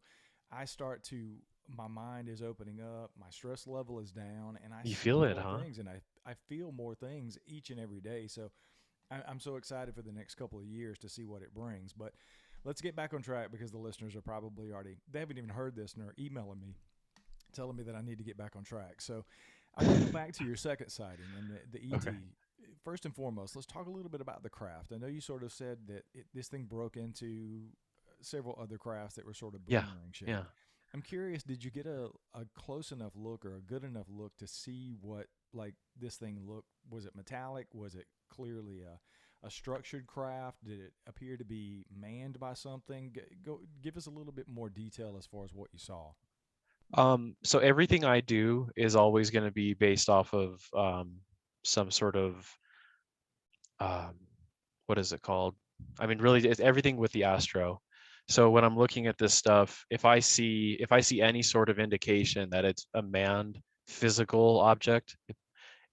I start to, my mind is opening up, my stress level is down, and I you see feel it, more huh? things and I feel more things each and every day. So I'm so excited for the next couple of years to see what it brings. But let's get back on track because the listeners are probably already, they haven't even heard this and are emailing me telling me that I need to get back on track. So I want to go back to your second sighting and the Okay. ET. First and foremost, let's talk a little bit about the craft. I know you sort of said that this thing broke into several other crafts that were sort of Yeah, boomerang yeah. shaped. I'm curious, did you get a close enough look or a good enough look to see what like this thing looked? Was it metallic? Was it clearly a structured craft? Did it appear to be manned by something? Go give us a little bit more detail as far as what you saw. So everything I do is always going to be based off of some sort of um, what is it called? I mean, really, it's everything with the astro. So when I'm looking at this stuff, if I see any sort of indication that it's a manned physical object,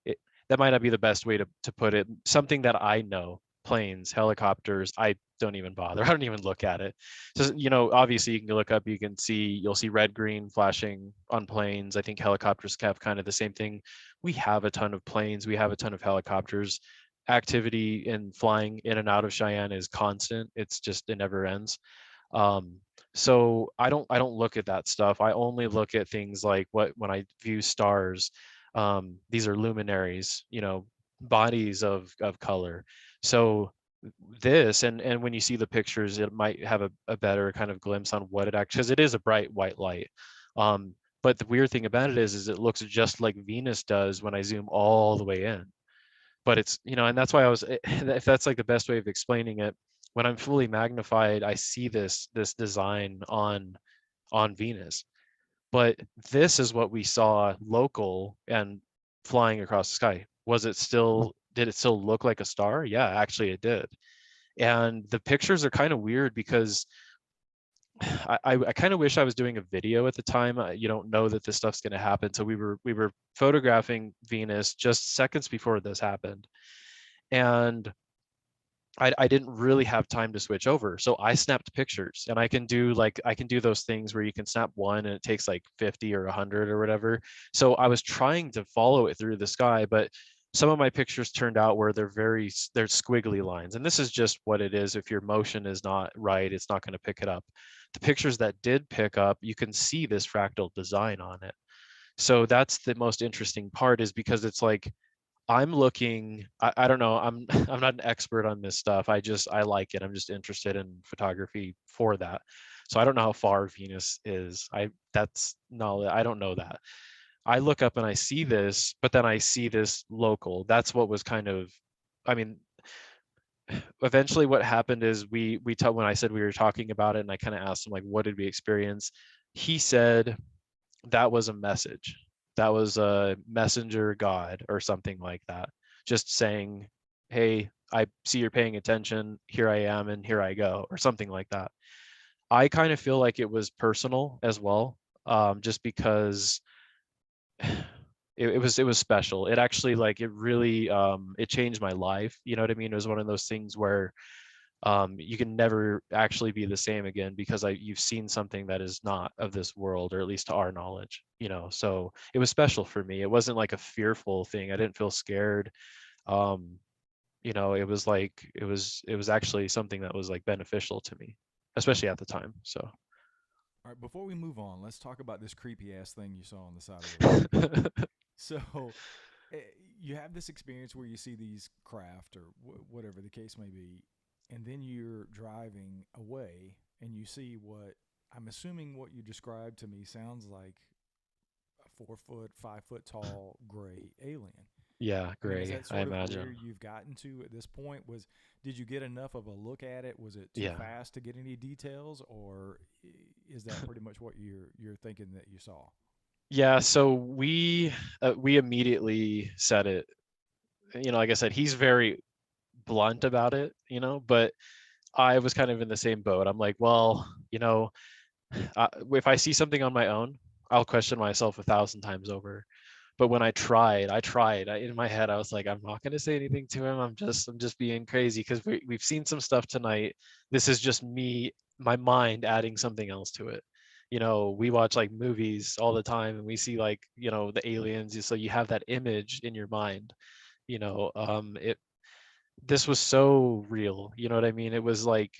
it, that might not be the best way to put it. Something that I know. planes, helicopters. I don't even bother. I don't even look at it. So, you know, obviously you can look up, you can see, you'll see red, green flashing on planes. I think helicopters have kind of the same thing. We have a ton of planes, we have a ton of helicopters. Activity in flying in and out of Cheyenne is constant. It's just, it never ends. um, so I don't look at that stuff. I only look at things like what when I view stars. These are luminaries, you know, bodies of color. So this, and when you see the pictures, it might have a better kind of glimpse on what it actually, because it is a bright white light. um, but the weird thing about it is it looks just like Venus does when I zoom all the way in. But it's, you know, and that's why I was if that's like the best way of explaining it, when I'm fully magnified, I see this design on Venus. But this is what we saw local and flying across the sky. Was it still, did it still look like a star? Yeah, actually it did. And the pictures are kind of weird because I kind of wish I was doing a video at the time. You don't know that this stuff's going to happen. So we were photographing Venus just seconds before this happened. And I didn't really have time to switch over. So I snapped pictures, and I can do those things where you can snap one and it takes like 50 or 100 or whatever. So I was trying to follow it through the sky, but some of my pictures turned out where they're squiggly lines. And this is just what it is. If your motion is not right, it's not going to pick it up. The pictures that did pick up, you can see this fractal design on it. So that's the most interesting part, is because it's like I'm looking, I don't know, I'm I'm not an expert on this stuff. I like it. I'm just interested in photography for that. So I don't know how far Venus is. That's no, I don't know that. I look up and I see this, but then I see this local. That's what was kind of, I mean, eventually what happened is when I said we were talking about it and I kind of asked him like what did we experience? He said that was a message. That was a messenger God or something like that. Just saying, hey, I see you're paying attention. Here I am, and here I go, or something like that. I kind of feel like it was personal as well, just because it was special. It actually like it really it changed my life. You know what I mean? It was one of those things where you can never actually be the same again because you've seen something that is not of this world, or at least to our knowledge, you know. So it was special for me. It wasn't like a fearful thing. I didn't feel scared. um you know, it was like it was actually something that was like beneficial to me, especially at the time. So All right, before we move on, let's talk about this creepy ass thing you saw on the side of the road. So, eh, you have this experience where you see these craft or whatever the case may be, and then you're driving away and you see what I'm assuming what you described to me sounds like a 4 foot, 5 foot tall gray alien. yeah, I mean, is gray, that I sort of where imagine. you've gotten to at this point? Did you get enough of a look at it? Was it too Yeah. fast to get any details, or is that pretty much what you're thinking that you saw? Yeah, so we immediately said it. You know, like I said, he's very blunt about it, you know, but I was kind of in the same boat. I'm like, well, you know, if I see something on my own, I'll question myself 1,000 times over. But when in my head, I was like, I'm not going to say anything to him. I'm just being crazy because we've seen some stuff tonight. This is just me, my mind adding something else to it. You know, we watch like movies all the time and we see like, you know, the aliens. So you have that image in your mind, you know, this was so real. You know what I mean? It was like,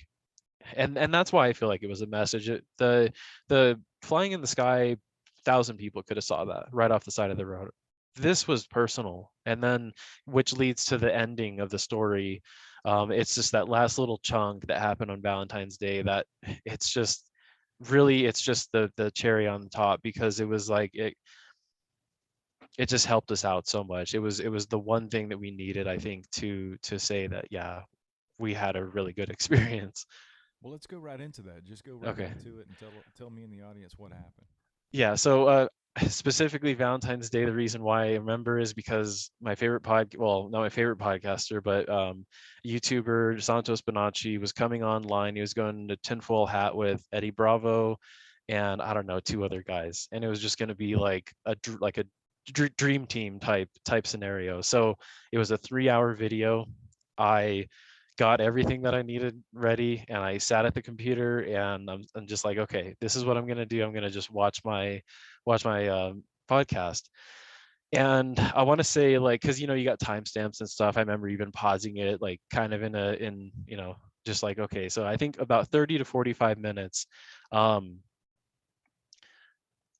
and that's why I feel like it was a message. The flying in the sky, 1,000 people could have saw that right off the side of the road. This was personal, and then which leads to the ending of the story. It's just that last little chunk that happened on Valentine's Day that it's just really it's just the cherry on the top because it was like it just helped us out so much. It was the one thing that we needed, I think, to say that yeah, we had a really good experience. Well, let's go right into that. Just go right Okay. into it and tell me in the audience what happened. Yeah, so specifically Valentine's Day, the reason why I remember is because my favorite well, not my favorite podcaster, but YouTuber Santos Bonacci was coming online. He was going to tinfoil hat with Eddie Bravo and I don't know, two other guys. And it was just going to be like a dream team type scenario. So it was a 3-hour video. I got everything that I needed ready, and I sat at the computer, and I'm just like, okay, this is what I'm gonna do. I'm gonna just watch my podcast. And I want to say, like, because you got timestamps and stuff. I remember even pausing it, like, kind of in just like, okay, so I think about 30 to 45 minutes. Um,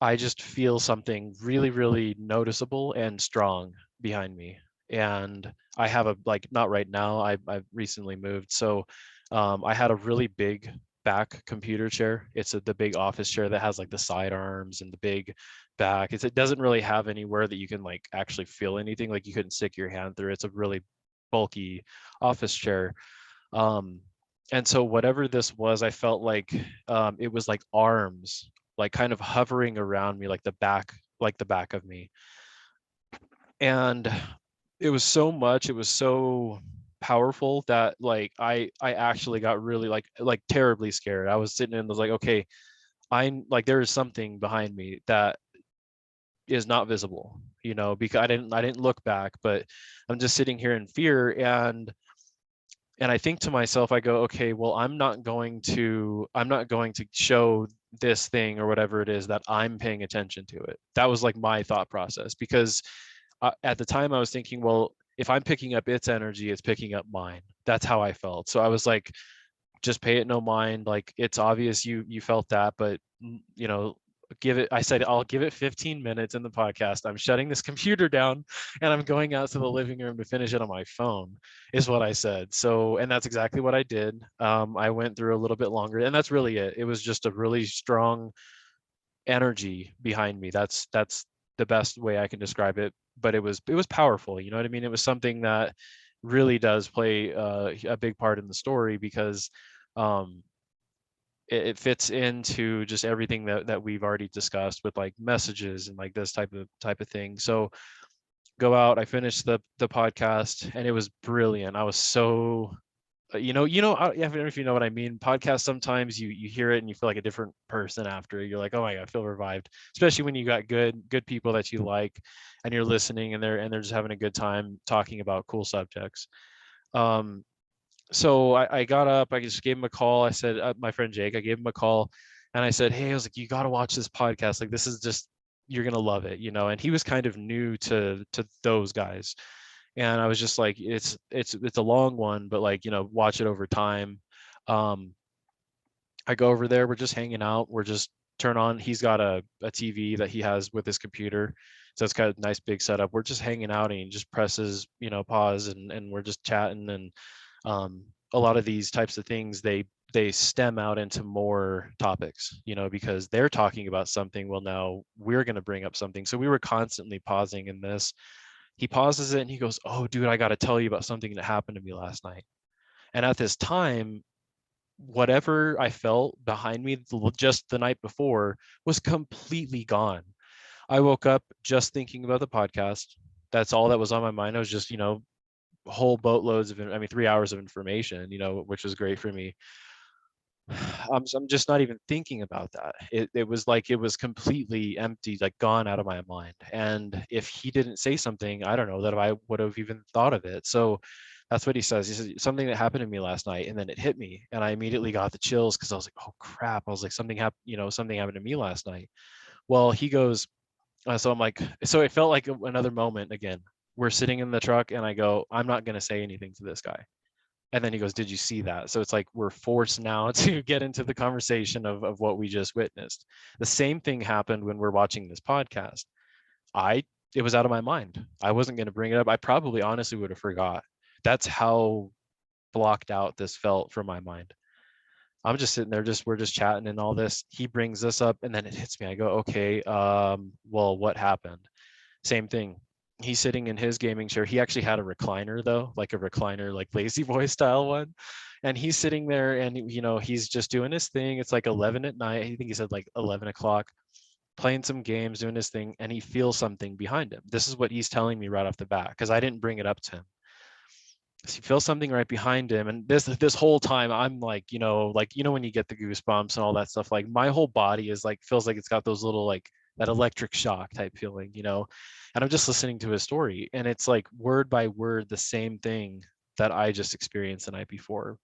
I just feel something really, really noticeable and strong behind me. And I have a, like, not right now. I've recently moved, so I had a really big back computer chair. It's the big office chair that has like the side arms and the big back. It doesn't really have anywhere that you can like actually feel anything. Like you couldn't stick your hand through. It's a really bulky office chair. Um, and so whatever this was, I felt like it was like arms, like kind of hovering around me, like the back of me. And it was so much, it was so powerful that like I actually got really like terribly scared. I was sitting and was like, okay, I'm like there is something behind me that is not visible, because I didn't look back, but I'm just sitting here in fear. And I think to myself, I go, okay, well, I'm not going to show this thing or whatever it is that I'm paying attention to it. That was like my thought process, because at the time I was thinking, well, if I'm picking up its energy, it's picking up mine. That's how I felt. So I was like, just pay it no mind. Like, it's obvious you felt that, but give it, I said, I'll give it 15 minutes in the podcast. I'm shutting this computer down and I'm going out to the living room to finish it on my phone, is what I said. So, and that's exactly what I did. I went through a little bit longer, and that's really it. It was just a really strong energy behind me. That's the best way I can describe it. But it was powerful. You know what I mean? It was something that really does play a big part in the story, because um, it fits into just everything that we've already discussed with like messages and like this type of thing. So go out. I finished the podcast, and it was brilliant. I was so I don't know if you know what I mean. Podcasts, sometimes you hear it and you feel like a different person after. You're like, oh my god, I feel revived. Especially when you got good people that you like, and you're listening, and they're just having a good time talking about cool subjects. Um, so I got up. I just gave him a call. I said, my friend Jake, I gave him a call, and I said, hey, I was like, you got to watch this podcast. Like, this is just, you're gonna love it. And he was kind of new to those guys, and I was just like, it's a long one, but like, watch it over time. Um, I go over there, we're just hanging out, we're just turn on. He's got a TV that he has with his computer, so it's got a nice big setup. We're just hanging out, and he just presses, pause, and we're just chatting. And a lot of these types of things, they stem out into more topics, because they're talking about something. Well, now we're going to bring up something, so we were constantly pausing in this. He pauses it and he goes, oh dude, I got to tell you about something that happened to me last night. And at this time, whatever I felt behind me just the night before was completely gone. I woke up just thinking about the podcast. That's all that was on my mind. I was just, whole boatloads of, I mean, 3 hours of information, which was great for me. I'm just not even thinking about that. It was like it was completely empty, like gone out of my mind. And if he didn't say something, I don't know that I would have even thought of it. So that's what he says. He says something that happened to me last night, and then it hit me, and I immediately got the chills, because I was like, oh crap. I was like, something happened to me last night. Well, he goes, so I'm like, so it felt like another moment again. We're sitting in the truck, and I go, I'm not gonna say anything to this guy. And then he goes, did you see that? So it's like we're forced now to get into the conversation of what we just witnessed. The same thing happened when we're watching this podcast. I It was out of my mind. I wasn't going to bring it up. I probably honestly would have forgot. That's how blocked out this felt from my mind. I'm just sitting there, we're just chatting and all this. He brings this up, and then it hits me. I go, okay, well, what happened? Same thing. He's sitting in his gaming chair. He actually had a recliner though, like a recliner, like lazy boy style one. And he's sitting there, and he's just doing his thing. It's like 11 at night. I think he said like 11 o'clock, playing some games, doing his thing, and he feels something behind him. This is what he's telling me right off the bat, because I didn't bring it up to him. So he feels something right behind him, and this whole time I'm like, when you get the goosebumps and all that stuff, like my whole body is like, feels like it's got those little, like, that electric shock type feeling. And I'm just listening to his story, and it's like word by word the same thing that I just experienced the night before.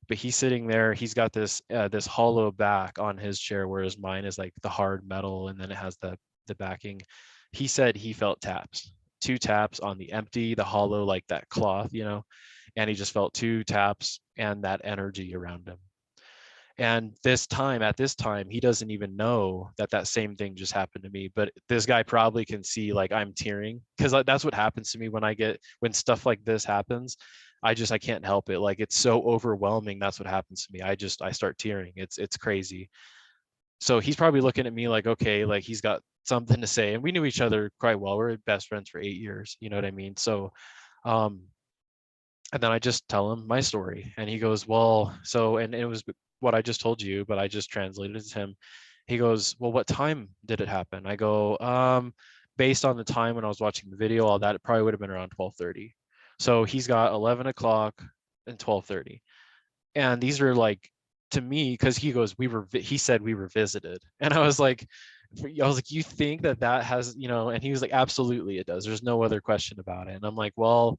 But he's sitting there. He's got this hollow back on his chair, whereas mine is like the hard metal, and then it has the backing. He said he felt taps, two taps on the empty, the hollow, like that cloth, and he just felt two taps and that energy around him. And at this time, he doesn't even know that that same thing just happened to me. But this guy probably can see like I'm tearing because that's what happens to me when stuff like this happens. I can't help it. Like it's so overwhelming. That's what happens to me. I start tearing. It's crazy. So he's probably looking at me like, okay, like he's got something to say. And we knew each other quite well. We're best friends for 8 years. You know what I mean? So um, and then I just tell him my story, and he goes, "Well, so," and it was what I just told you, but I just translated it to him. He goes, "Well, what time did it happen?" I go, based on the time when I was watching the video, all that, it probably would have been around 12:30. So he's got 11 o'clock and 12:30, and these are like to me because he goes, he said we were visited, and I was like, you think that has, and he was like, absolutely, it does. There's no other question about it. And I'm like, well,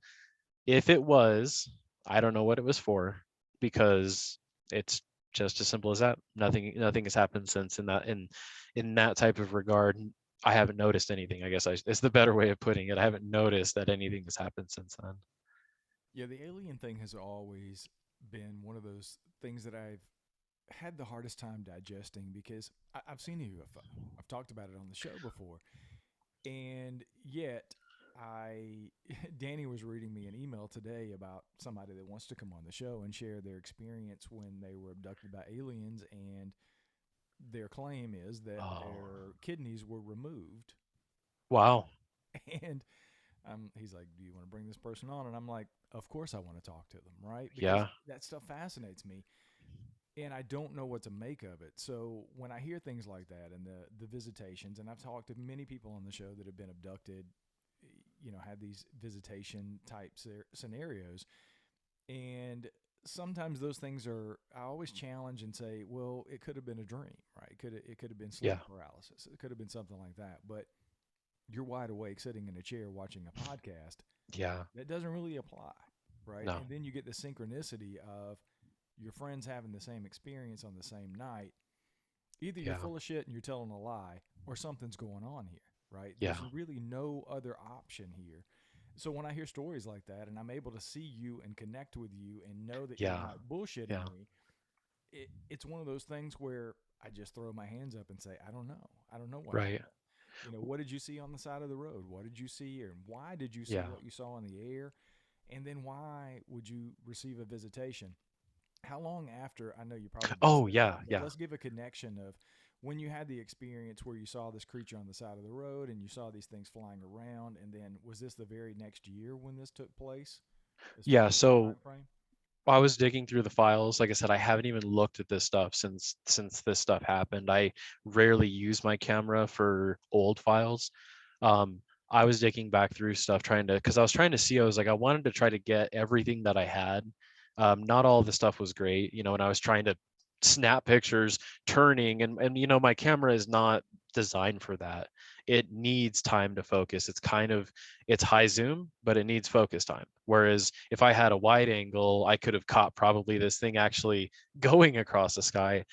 if it was, I don't know what it was for because it's just as simple as that. Nothing has happened since in that type of regard. I haven't noticed anything. I guess it's the better way of putting it. I haven't noticed that anything has happened since then. Yeah, the alien thing has always been one of those things that I've had the hardest time digesting because I've seen a UFO. I've talked about it on the show before. And yet, I Danny was reading me an email today about somebody that wants to come on the show and share their experience when they were abducted by aliens, and their claim is that Oh, their kidneys were removed. wow. And he's like, "Do you want to bring this person on?" And I'm like, "Of course I want to talk to them, right? Because Yeah. that stuff fascinates me." And I don't know what to make of it. So when I hear things like that and the visitations, and I've talked to many people on the show that have been abducted, had these visitation type scenarios, and sometimes those things are, I always challenge and say, well, it could have been a dream, right? It could have been Yeah. sleep paralysis. It could have been something like that. But you're wide awake sitting in a chair watching a podcast. Yeah. That doesn't really apply, right? No. And then you get the synchronicity of your friends having the same experience on the same night. Either you're Yeah. full of shit and you're telling a lie, or something's going on here, right? Yeah. There's really no other option here. So when I hear stories like that and I'm able to see you and connect with you and know that you're Yeah. not bullshitting Yeah. me, it's one of those things where I just throw my hands up and say, I don't know. I don't know what Right. happened. What did you see on the side of the road? What did you see, and why did you see Yeah. what you saw in the air? And then why would you receive a visitation? How long after, I know you probably just Oh, said that, yeah. but Yeah. let's give a connection of when you had the experience where you saw this creature on the side of the road and you saw these things flying around, and then was this the very next year when this took place as far Yeah. as the So time frame? I was digging through the files. Like I said, I haven't even looked at this stuff since this stuff happened. I rarely use my camera for old files. Um, I was digging back through stuff because I was trying to see. I was like, I wanted to try to get everything that I had. Not all of the stuff was great, and I was trying to snap pictures, turning, and my camera is not designed for that. It needs time to focus. It's high zoom, but it needs focus time. Whereas if I had a wide angle, I could have caught probably this thing actually going across the sky.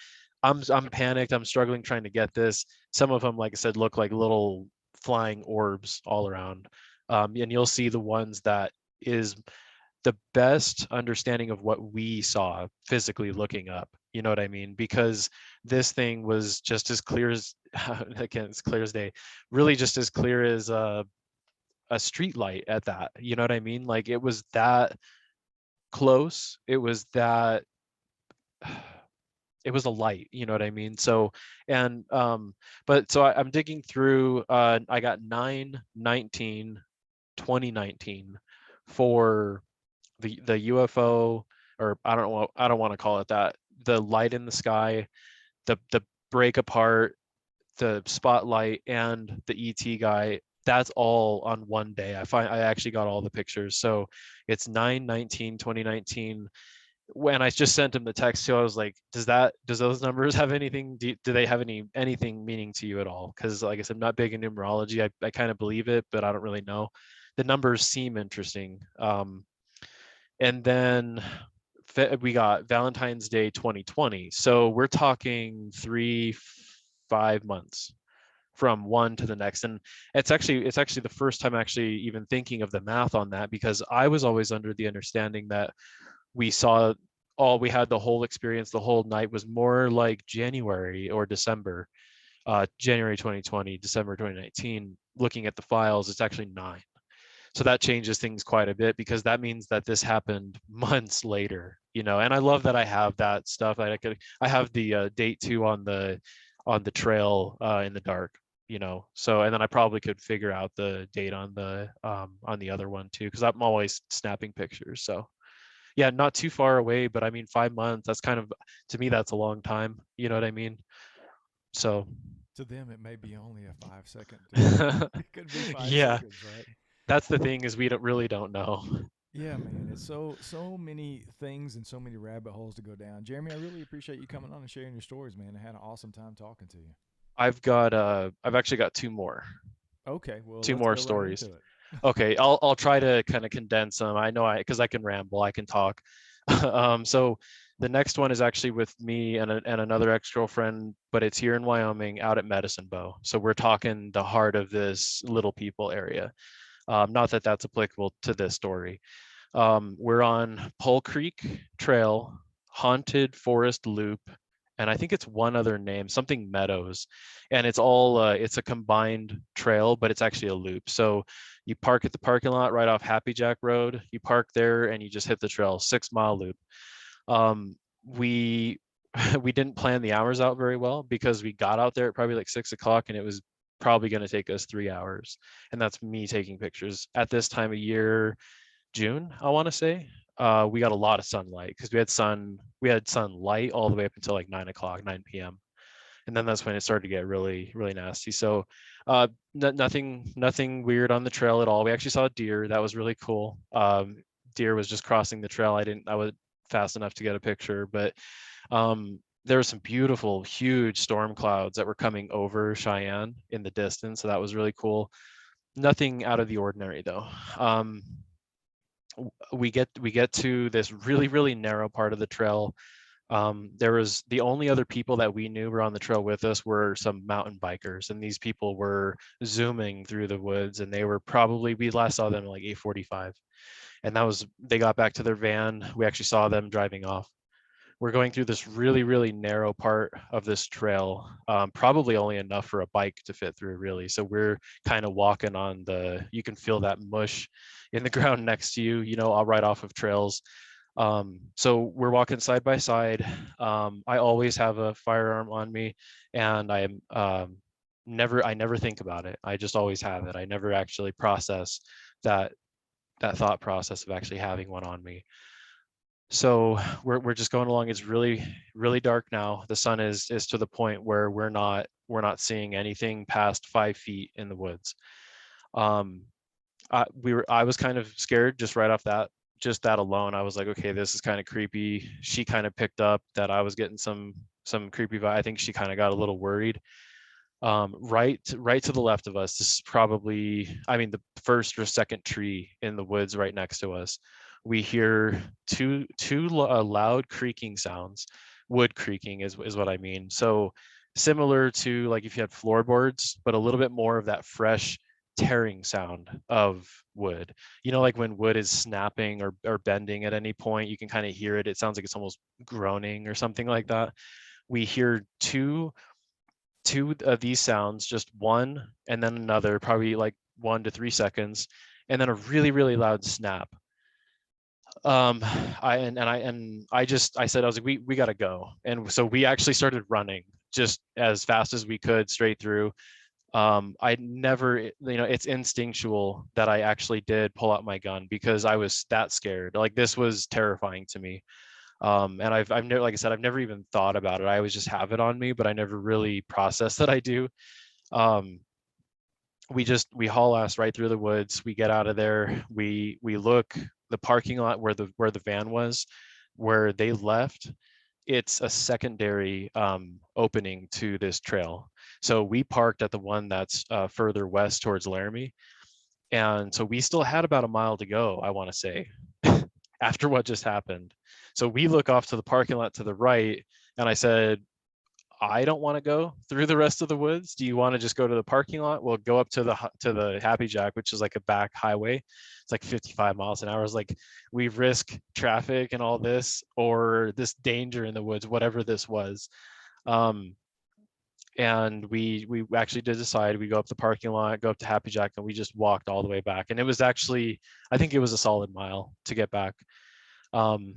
I'm panicked. I'm struggling trying to get this. Some of them, like I said, look like little flying orbs all around. And you'll see the ones that is the best understanding of what we saw physically looking up. You know what I mean? Because this thing was just as clear as again, it's clear as day, really just as clear as a street light at that. You know what I mean? Like it was that close. It was that it was a light, you know what I mean? So and but so I'm digging through I got 9/19 2019 for the UFO, or I don't want to call it that. The light in the sky, the break apart, the spotlight, and the ET guy. That's all on one day. I actually got all the pictures. So it's 9/19/2019. When I just sent him the text too, I was like, does those numbers have anything? Do they have anything meaning to you at all? Because like I said, I'm not big in numerology. I kind of believe it, but I don't really know. The numbers seem interesting. And then we got Valentine's Day 2020. So we're talking 5 months from one to the next. And it's actually the first time actually even thinking of the math on that, because I was always under the understanding that we saw all we had the whole experience, the whole night was more like January or December, January 2020, December 2019. Looking at the files, it's actually 9. So that changes things quite a bit, because that means that this happened months later, and I love that I have that stuff. I have the date too on the trail in the dark, so, and then I probably could figure out the date on the other one too, because I'm always snapping pictures. So yeah, not too far away, but I mean 5 months, that's kind of, to me, that's a long time, you know what I mean? So To them, it may be only a 5 second delay. It could be five yeah, seconds, right? that's the thing, is we don't really don't know. Yeah, man. It's so many things and so many rabbit holes to go down. Jeremy, I really appreciate you coming on and sharing your stories, man. I had an awesome time talking to you. I've actually got Okay, well, two let's more go right stories. into it. Okay, I'll try to kind of condense them. I know, because I can ramble, I can talk. So the next one is actually with me and another ex-girlfriend, but it's here in Wyoming, out at Medicine Bow. So we're talking the heart of this Little People area. Not that that's applicable to this story. We're on Pole Creek Trail, Haunted Forest Loop, and I think it's one other name, something Meadows, and it's a combined trail, but it's actually a loop. So you park at the parking lot right off Happy Jack Road. You park there and you just hit the trail, 6 mile loop. We we didn't plan the hours out very well, because we got out there at probably like 6 o'clock, and it was probably going to take us 3 hours. And that's me taking pictures at this time of year, June, I want to say. We got a lot of sunlight, because we had sunlight all the way up until like 9 o'clock, 9 p.m. And then that's when it started to get really, really nasty. So nothing weird on the trail at all. We actually saw a deer. That was really cool. Deer was just crossing the trail. I was fast enough to get a picture, but there were some beautiful, huge storm clouds that were coming over Cheyenne in the distance. So that was really cool. Nothing out of the ordinary though. We get to this really, really narrow part of the trail. There was the only other people that we knew were on the trail with us were some mountain bikers, and these people were zooming through the woods, and they were probably, we last saw them at like 8:45, and that was, they got back to their van. We actually saw them driving off. We're going through this really, really narrow part of this trail, probably only enough for a bike to fit through, really. So we're kind of walking on you can feel that mush in the ground next to you, all right off of trails. So we're walking side by side. I always have a firearm on me, and I never think about it. I just always have it. I never actually process that that thought process of actually having one on me. So we're just going along. It's really, really dark now. The sun is to the point where we're not seeing anything past 5 feet in the woods. Um, I was kind of scared just right off just that alone. I was like, okay, this is kind of creepy. She kind of picked up that I was getting some creepy vibe. I think she kind of got a little worried. Right to the left of us, this is probably, I mean, the first or second tree in the woods right next to us. We hear two loud creaking sounds. Wood creaking is what I mean. So similar to like if you had floorboards, but a little bit more of that fresh tearing sound of wood. Like when wood is snapping or bending at any point, you can kind of hear it. It sounds like it's almost groaning or something like that. We hear two of these sounds, just one and then another, probably like 1 to 3 seconds, and then a really, really loud snap. I said, I was like, we gotta go. And so we actually started running just as fast as we could straight through. I never, it's instinctual that I actually did pull out my gun, because I was that scared. Like, this was terrifying to me. And I've never, like I said, I've never even thought about it. I always just have it on me, but I never really process that I do. um, we haul ass right through the woods. We get out of there. We look the parking lot where the van was, where they left. It's a secondary opening to this trail. So we parked at the one that's further west towards Laramie, and so we still had about a mile to go, I want to say. after what just happened. So we look off to the parking lot to the right, and I said, I don't want to go through the rest of the woods. Do you want to just go to the parking lot? We'll go up to the Happy Jack, which is like a back highway. It's like 55 miles an hour. It's like we risk traffic and all this, or this danger in the woods, whatever this was. Um, and we actually did decide we go up the parking lot, go up to Happy Jack, and we just walked all the way back. And it was actually, I think it was a solid mile to get back. Um,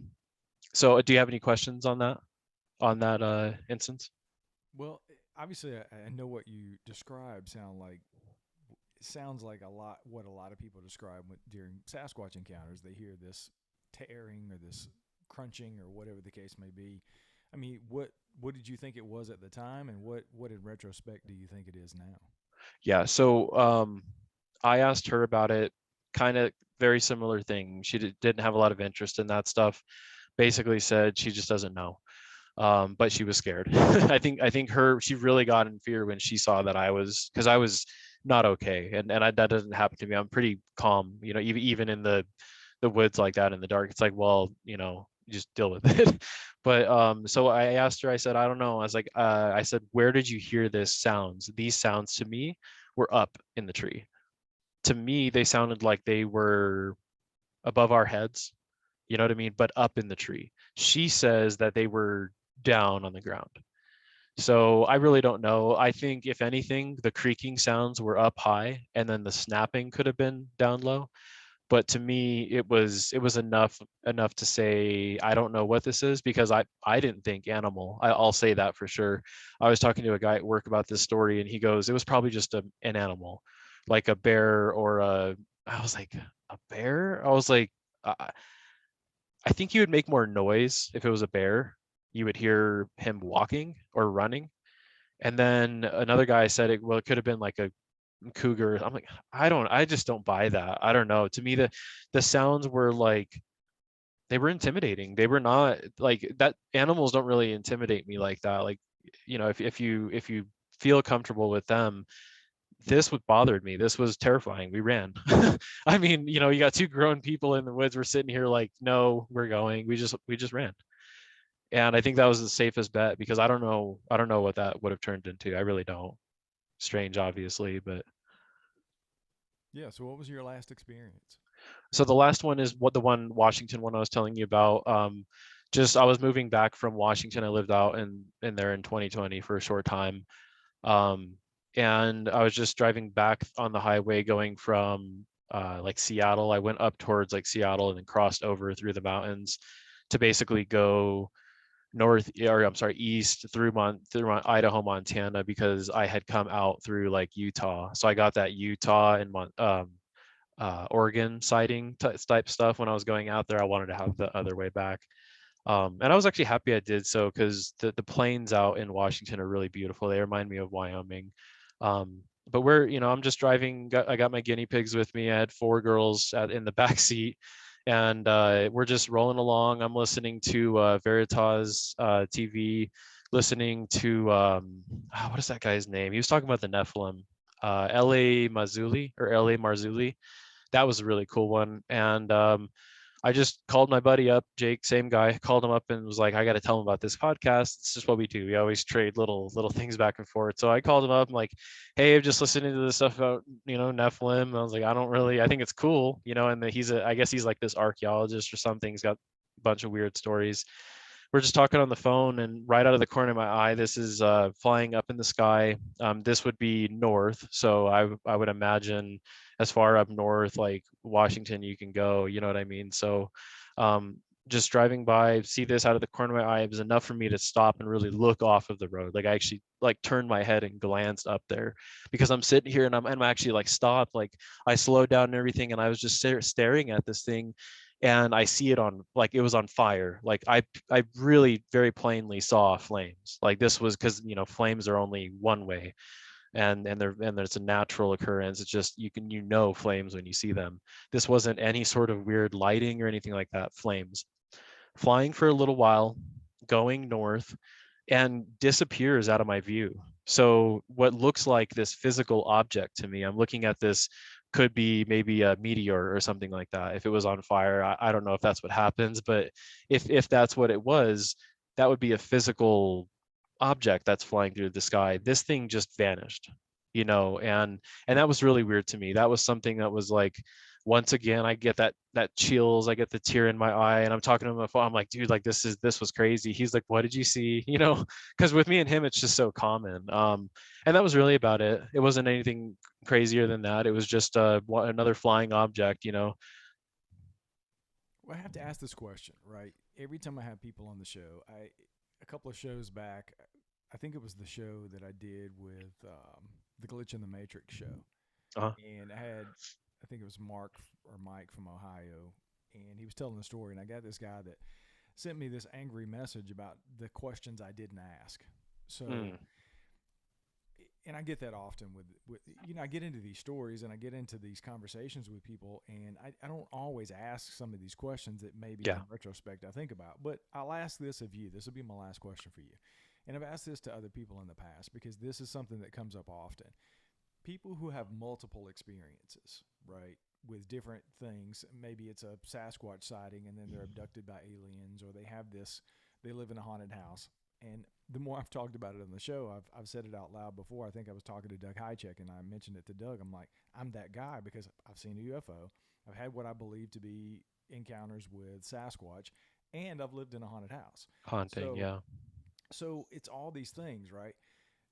so do you have any questions on that instance? Well, obviously, I know what you described sounds like a lot what a lot of people describe during Sasquatch encounters. They hear this tearing or this crunching or whatever the case may be. I mean, what did you think it was at the time, and what in retrospect do you think it is now? Yeah. So I asked her about it, kind of very similar thing. She didn't have a lot of interest in that stuff. Basically said she just doesn't know. But she was scared. I think she really got in fear when she saw that I was, because I was not okay, and that doesn't happen to me. I'm pretty calm, even in the woods like that in the dark. It's like, well, just deal with it. But so I asked her. I said, I don't know. I was like, I said, where did you hear this sounds? These sounds to me were up in the tree. To me, they sounded like they were above our heads. You know what I mean? But up in the tree. She says that they were down on the ground. So I really don't know. I think if anything, the creaking sounds were up high, and then the snapping could have been down low. But to me, it was enough to say I don't know what this is, because I didn't think animal. I'll say that for sure. I was talking to a guy at work about this story, and he goes, it was probably just an animal, like a bear or a. I was like, a bear. I was like, I think you would make more noise if it was a bear. You would hear him walking or running. And then another guy said it could have been like a cougar. I'm like, I just don't buy that. I don't know. To me, the sounds were like, they were intimidating. They were not like that. Animals don't really intimidate me like that. Like, if you feel comfortable with them, this what bothered me. This was terrifying. We ran. I mean, you got two grown people in the woods. We're sitting here like, no, we're going. We just ran. And I think that was the safest bet, because I don't know what that would have turned into. I really don't. Strange, obviously, but Yeah. So, what was your last experience? so the last one is what the one Washington one I was telling you about. Just I was moving back from Washington. I lived out in there in 2020 for a short time. Um, and I was just driving back on the highway going from like Seattle. I went up towards like Seattle and then crossed over through the mountains to basically go north, or I'm sorry, east through Idaho, Montana, because I had come out through like Utah. So I got that Utah and Oregon sighting type stuff when I was going out there. I wanted to have the other way back. And I was actually happy I did so, because the plains out in Washington are really beautiful. They remind me of Wyoming. But I'm just driving. I got my guinea pigs with me. I had four girls in the back seat, and we're just rolling along. I'm listening to Veritas TV, listening to what is that guy's name? He was talking about the Nephilim, L.A. Marzulli or L.A. Marzulli. That was a really cool one. And I just called my buddy up, Jake, same guy, called him up and was like, I got to tell him about this podcast. It's just what we do. We always trade little things back and forth. So I called him up. I'm like, hey, I'm just listening to this stuff about, Nephilim. And I was like, I think it's cool, and I guess he's like this archaeologist or something. He's got a bunch of weird stories. We're just talking on the phone, and right out of the corner of my eye, this is flying up in the sky. This would be north, so I would imagine as far up north like Washington you can go. You know what I mean? So um, just driving by, see this out of the corner of my eye, it was enough for me to stop and really look off of the road. Like I actually like turned my head and glanced up there, because I'm sitting here and I'm actually like stopped. Like I slowed down and everything, and I was just staring at this thing, and I see it on, like, it was on fire. Like I really very plainly saw flames. Like this was because flames are only one way, and there's a natural occurrence. It's just flames when you see them. This wasn't any sort of weird lighting or anything like that. Flames flying for a little while, going north, and disappears out of my view. So what looks like this physical object to me, I'm looking at this could be maybe a meteor or something like that. If it was on fire, I don't know if that's what happens, but if that's what it was, that would be a physical object that's flying through the sky. This thing just vanished, and that was really weird to me. That was something that was like, once again, I get that chills, I get the tear in my eye, and I'm talking to him on the phone. I'm like, dude, like this was crazy. He's like, what did you see? Because with me and him, it's just so common. And that was really about it. It wasn't anything crazier than that. It was just another flying object. Well, I have to ask this question, right? Every time I have people on the show, a couple of shows back, I think it was the show that I did with the Glitch in the Matrix show, Uh-huh. and I think it was Mark or Mike from Ohio, and he was telling the story, and I got this guy that sent me this angry message about the questions I didn't ask. So, Mm, and I get that often with I get into these stories and I get into these conversations with people, and I don't always ask some of these questions that maybe yeah. in retrospect I think about, but I'll ask this of you. This will be my last question for you, and I've asked this to other people in the past because this is something that comes up often. People who have multiple experiences, right, with different things. Maybe it's a Sasquatch sighting and then they're abducted by aliens, or they live in a haunted house. And the more I've talked about it on the show, I've said it out loud before. I think I was talking to Doug Hychek and I mentioned it to Doug. I'm like, I'm that guy because I've seen a UFO. I've had what I believe to be encounters with Sasquatch, and I've lived in a haunted house. Haunting, So, yeah. so it's all these things, right?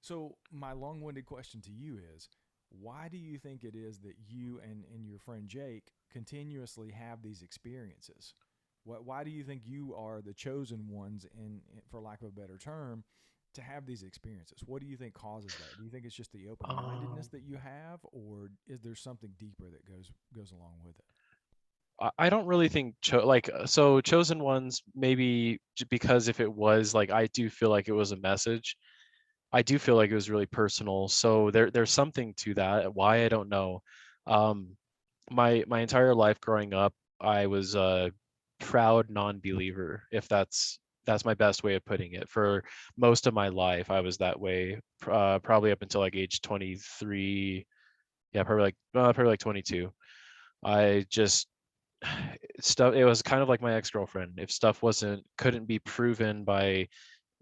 So my long-winded question to you is, why do you think it is that you and your friend Jake continuously have these experiences? Why do you think you are the chosen ones, for lack of a better term, to have these experiences? What do you think causes that? Do you think it's just the open-mindedness Um, that you have, or is there something deeper that goes along with it? I don't really think so chosen ones maybe because if it was like I do feel like it was a message. I do feel like it was really personal. So there's something to that. Why I don't know. Um, my entire life growing up, I was a proud non-believer, if that's my best way of putting it. For most of my life, I was that way. Probably up until like age 23. Yeah, probably like 22. I just stuff. It was kind of like my ex-girlfriend. If stuff wasn't couldn't be proven by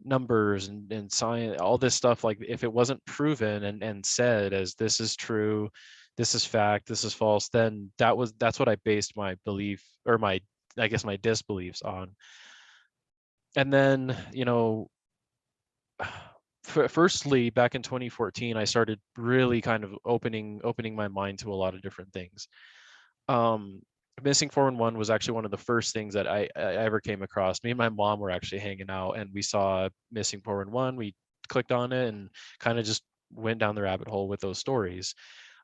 numbers and science, all this stuff, like if it wasn't proven and said as this is true, this is fact, this is false, then that's what I based my belief, or my, I guess, my disbeliefs on. And then firstly, back in 2014, I started really kind of opening my mind to a lot of different things. um Missing 411 was actually one of the first things that I ever came across. Me and my mom were actually hanging out and we saw Missing 411. We clicked on it and kind of just went down the rabbit hole with those stories.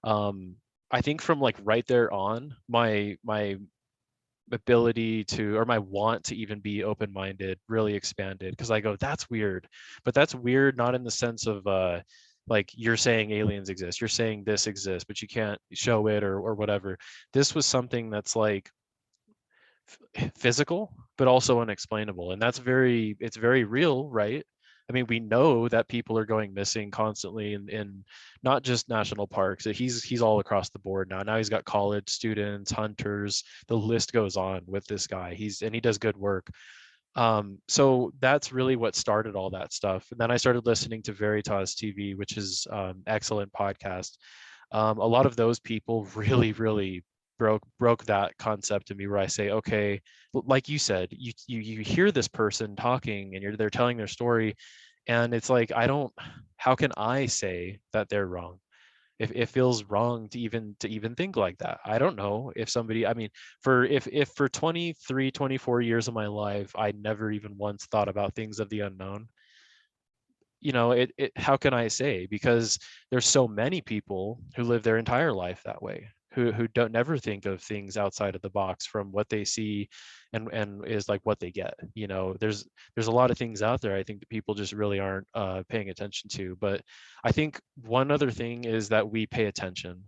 um I think from like right there on, my ability to, or my want to even be open minded really expanded, because I go, that's weird. But that's weird not in the sense of like you're saying aliens exist, you're saying this exists but you can't show it, or whatever. This was something that's like physical but also unexplainable, and it's very real, right? I mean, we know that people are going missing constantly in not just national parks. He's all across the board now. He's got college students, hunters, the list goes on with this guy. He does good work. So that's really what started all that stuff. And then I started listening to Veritas TV, which is excellent podcast. A lot of those people really, really broke that concept to me, where I say, okay, like you said, you hear this person talking and they're telling their story, and it's like, I don't, how can I say that they're wrong? If it feels wrong to even think like that. I don't know if somebody, I mean, for if for 23, 24 years of my life I never even once thought about things of the unknown, it how can I say? Because there's so many people who live their entire life that way, who don't never think of things outside of the box from what they see, and is like what they get. There's a lot of things out there, I think, that people just really aren't paying attention to. But I think one other thing is that we pay attention.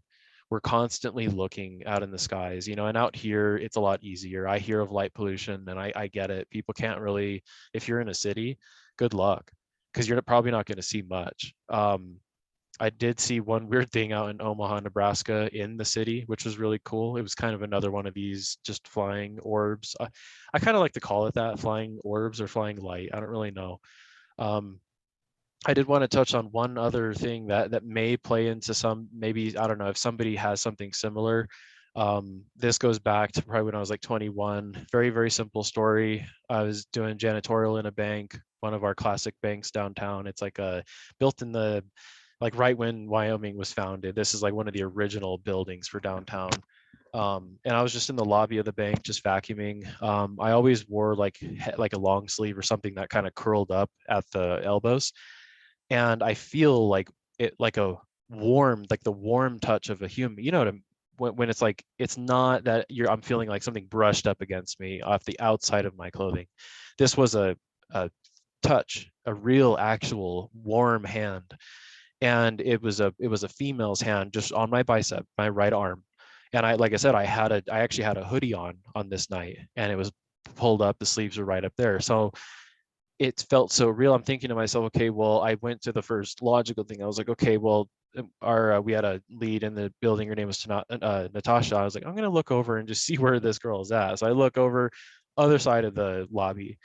We're constantly looking out in the skies, and out here it's a lot easier. I hear of light pollution, and I get it. People can't really, if you're in a city, good luck, because you're probably not going to see much. I did see one weird thing out in Omaha, Nebraska, in the city, which was really cool. It was kind of another one of these just flying orbs. I kind of like to call it that, flying orbs or flying light. I don't really know. Um, I did want to touch on one other thing that may play into some, maybe I don't know if somebody has something similar. This goes back to probably when I was like 21. Very, very simple story. I was doing janitorial in a bank, one of our classic banks downtown. It's like a built in the like right when Wyoming was founded. This is like one of the original buildings for downtown. And I was just in the lobby of the bank, just vacuuming. I always wore like a long sleeve or something that kind of curled up at the elbows, and I feel like it like a warm, like the warm touch of a human. You know what when it's like it's not that I'm feeling like something brushed up against me off the outside of my clothing. This was a touch, a real actual warm hand, and it was a female's hand just on my bicep, my right arm. And I, like I said, I actually had a hoodie on this night, and it was pulled up, the sleeves were right up there. So it felt so real. I'm thinking to myself, okay, well, I went to the first logical thing. I was like, okay, well, our we had a lead in the building. Her name was Natasha. I was like, I'm gonna look over and just see where this girl is at. So I look over, other side of the lobby.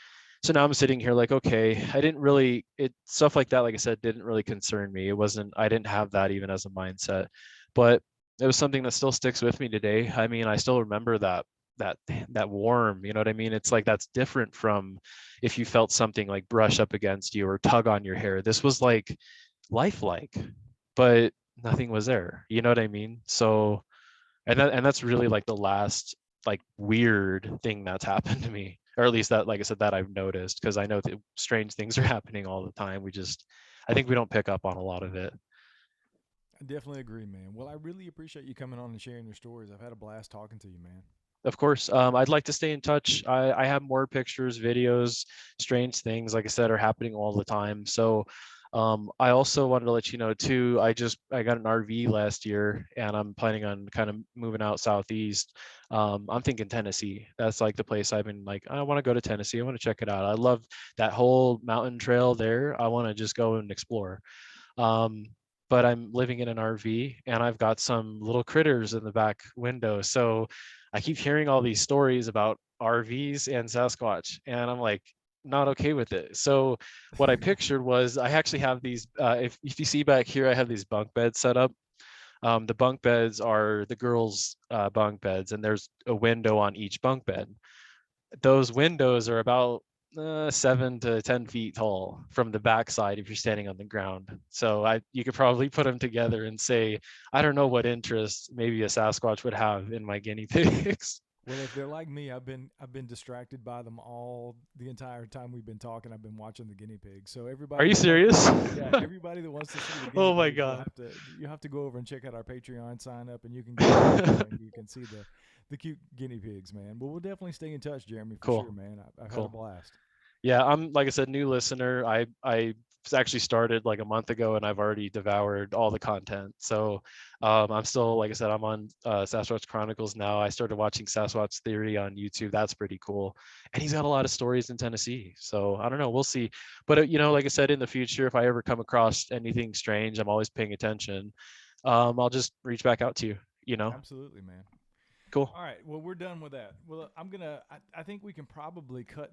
So now I'm sitting here like, okay, I didn't really it stuff like that. Like I said, didn't really concern me. It wasn't. I didn't have that even as a mindset, but it was something that still sticks with me today. I mean, I still remember that that warm. You know what I mean? It's like that's different from if you felt something like brush up against you or tug on your hair. This was like lifelike, but nothing was there. You know what I mean? So, and that's really like the last like weird thing that's happened to me, or at least that, like I said, that I've noticed, because I know that strange things are happening all the time. I think we don't pick up on a lot of it. I definitely agree, man. Well, I really appreciate you coming on and sharing your stories. I've had a blast talking to you, man. Of course, I'd like to stay in touch. I have more pictures, videos, strange things, like I said, are happening all the time. So I also wanted to let you know too, I got an RV last year, and I'm planning on kind of moving out southeast. I'm thinking Tennessee. That's like the place I've been like, I want to go to Tennessee. I want to check it out. I love that whole mountain trail there. I want to just go and explore. Um, but I'm living in an RV, and I've got some little critters in the back window. So I keep hearing all these stories about RVs and Sasquatch, and I'm like, not okay with it. So what I pictured was I actually have these, if you see back here, I have these bunk beds set up. The bunk beds are the girls' bunk beds, and there's a window on each bunk bed. Those windows are about 7 to 10 feet tall from the backside if you're standing on the ground. So you could probably put them together and say, I don't know what interest maybe a Sasquatch would have in my guinea pigs. Well, if they're like me, I've been distracted by them all the entire time we've been talking. I've been watching the guinea pigs. So Are everybody you that wants to serious? see, yeah, everybody that wants to see the guinea Oh my pigs, god. you have to go over and check out our Patreon, sign up, and you can get a video and you can see the cute guinea pigs, man. But we'll definitely stay in touch, Jeremy, for Cool. sure, man. I've had a Cool. blast. Yeah, I'm, like I said, new listener. I actually started like a month ago, and I've already devoured all the content. So I'm still, like I said, I'm on Sasquatch Chronicles now. I started watching Sasquatch Theory on YouTube. That's pretty cool, and he's got a lot of stories in Tennessee. So I don't know, we'll see. But like I said, in the future, if I ever come across anything strange, I'm always paying attention. I'll just reach back out to you. You know, Absolutely, man. cool. All right. Well, we're done with that. Well, I think we can probably cut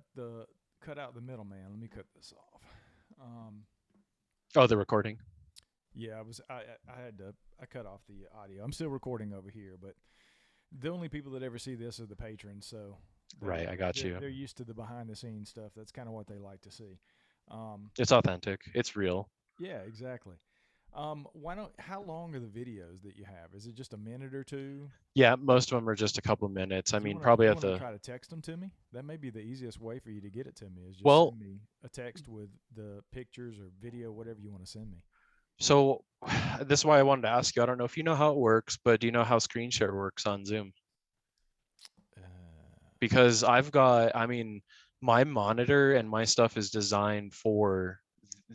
out the middle, man. Let me cut this off. Um, Oh, the recording. yeah, I had to I cut off the audio. I'm still recording over here, but the only people that ever see this are the patrons, so Right, I got you. they're used to the behind the scenes stuff. That's kind of what they like to see. Um, It's authentic. It's real. yeah, exactly. Why don't? How long are the videos that you have? Is it just a minute or two? Yeah, most of them are just a couple minutes. I Do mean, you probably have want to to. try to text them to me? That may be the easiest way for you to get it to me. Is just Well, send me a text with the pictures or video, whatever you want to send me. so this is why I wanted to ask you. I don't know if you know how it works, but do you know how screen share works on Zoom? Uh, Because I've got, I mean, my monitor and my stuff is designed for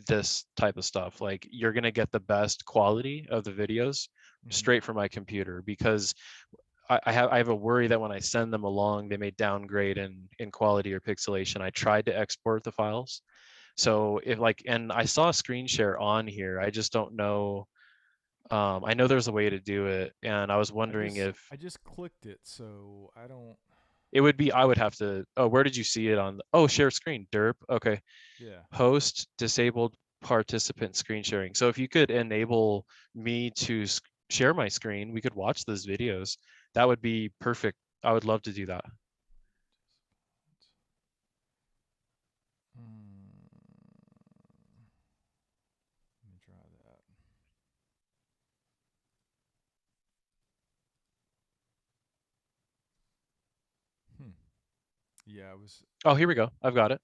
this type of stuff. Like you're gonna get the best quality of the videos mhm. straight from my computer, because I have a worry that when I send them along, they may downgrade in quality or pixelation. I tried to export the files. So if like, and I saw screen share on here, I just don't know. I know there's a way to do it, and I was I wondering just if I just clicked it, so I don't. it would be. I would have to. Oh, where did you see it on? Oh, share screen. Derp. Okay. Yeah. Host disabled participant screen sharing. So if you could enable me to share my screen, we could watch those videos. That would be perfect. I would love to do that. Let me try that. Hmm. Yeah, it was Oh, here we go. I've got it.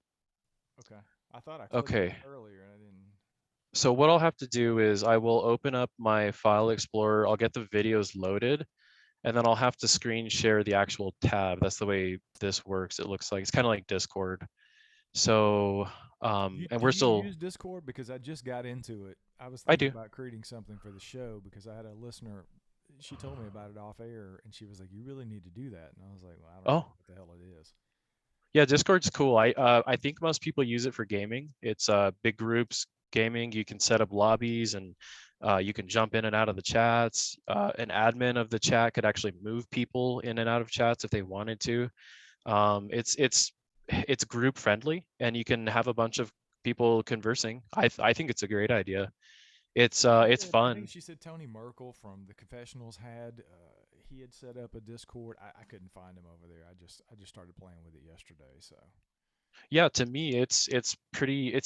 okay. I thought I clicked it Okay. earlier and I didn't. So what I'll have to do is I will open up my file explorer. I'll get the videos loaded, and then I'll have to screen share the actual tab. That's the way this works. It looks like it's kind of like Discord. So, and Do we're you still, use Discord? Because I just got into it. I was I thinking do. about creating something for the show because I had a listener. She told me about it off air, and she was like, "You really need to do that." And I was like, "Well, I don't even know Oh, what the hell it is." yeah, Discord's cool. I think most people use it for gaming. It's big groups gaming. You can set up lobbies and you can jump in and out of the chats. An admin of the chat could actually move people in and out of chats if they wanted to. It's group friendly and you can have a bunch of people conversing. I think it's a great idea. It's I think fun. she said Tony Merkel from the Confessionals had he had set up a Discord. I couldn't find him over there. I just started playing with it yesterday. So Yeah, to me it's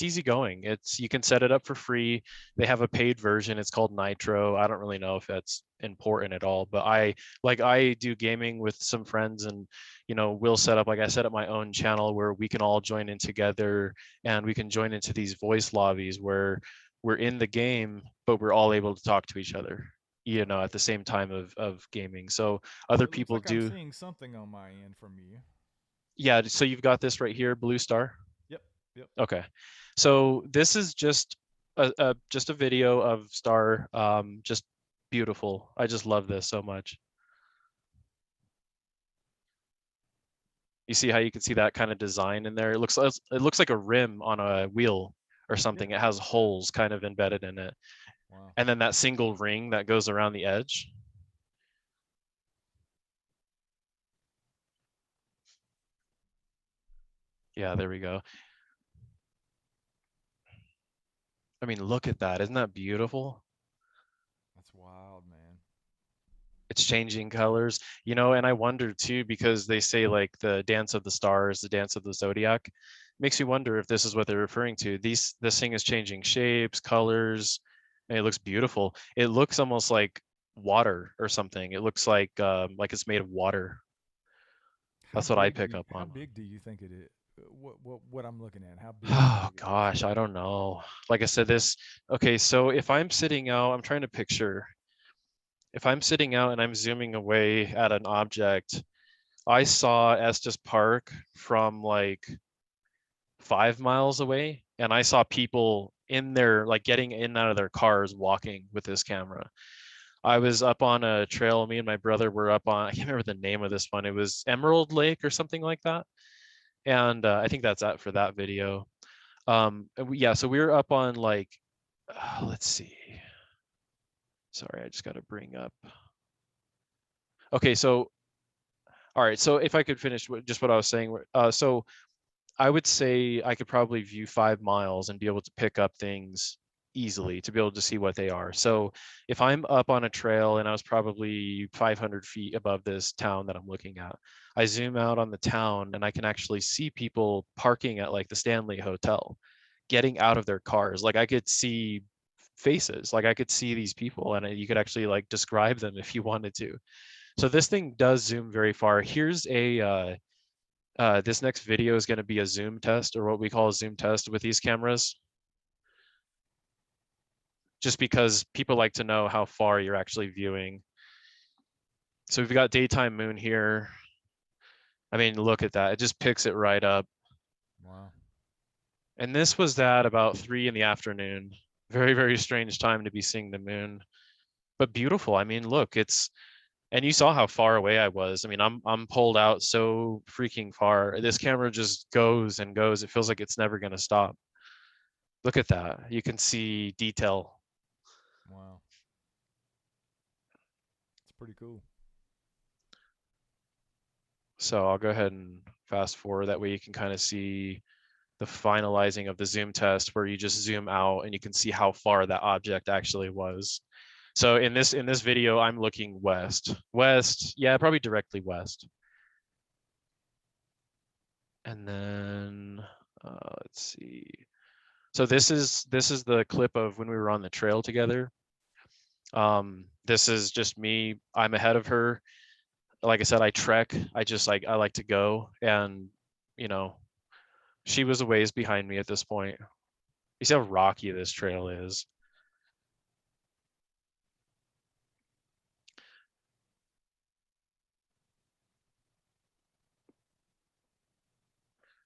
easy going. It's you can set it up for free. They have a paid version. It's called Nitro. I don't really know if that's important at all, but I do gaming with some friends and we'll set up like I set up my own channel where we can all join in together and we can join into these voice lobbies where we're in the game but we're all able to talk to each other, at the same time of gaming. So so other it looks people like I'm do. seeing something on my end from you. Yeah, so you've got this right here, Blue Star. Yep. Yep. Okay. So this is just a video of Star. Just beautiful. I just love this so much. You see how you can see that kind of design in there? It looks like a rim on a wheel or Yeah. something. It has Yeah. holes kind of embedded in it. Wow. And then that single ring that goes around the edge. Yeah, there we go. I mean, look at that. Isn't that beautiful? That's wild, man. It's changing colors, and I wonder too, because they say like the dance of the stars, the dance of the zodiac, makes you wonder if this is what they're referring to. This thing is changing shapes, colors, and it looks beautiful. It looks almost like water or something. It looks like it's made of water. That's what I pick up How on. big do you think it is? What I'm looking at? How big do you Oh think it is? gosh, I don't know. Like I said, okay, so if I'm sitting out, I'm trying to picture, if I'm sitting out and I'm zooming away at an object, I saw Estes Park from like 5 miles away, and I saw people in there, like getting in and out of their cars, walking with this camera. I was up on a trail. Me and my brother were up on, I can't remember the name of this one. It was Emerald Lake or something like that. And I think that's it for that video. Yeah, so we were up on like, let's see. Sorry, I just got to bring up. Okay, so all right. So if I could finish just what I was saying. So I would say I could probably view 5 miles and be able to pick up things easily to be able to see what they are. So if I'm up on a trail and I was probably 500 feet above this town that I'm looking at, I zoom out on the town and I can actually see people parking at like the Stanley Hotel, getting out of their cars. Like I could see faces, like I could see these people and you could actually like describe them if you wanted to. So this thing does zoom very far. Here's this next video is going to be a zoom test, or what we call a zoom test with these cameras, just because people like to know how far you're actually viewing. So we've got daytime moon here. I mean, look at that. It just picks it right up. Wow. And this was at about 3 in the afternoon. Very, very strange time to be seeing the moon, but beautiful. I mean, look, and you saw how far away I was. I mean, I'm pulled out so freaking far. This camera just goes and goes. It feels like it's never going to stop. Look at that. You can see detail. Wow. pretty cool. So I'll go ahead and fast forward. That way you can kind of see the finalizing of the zoom test where you just zoom out and you can see how far that object actually was. So in this video, I'm looking west. West, yeah, probably directly west. And then let's see. So this is the clip of when we were on the trail together. This is just me. I'm ahead of her. Like I said, I trek. I like to go, and you know, she was a ways behind me at this point. You see how rocky this trail is.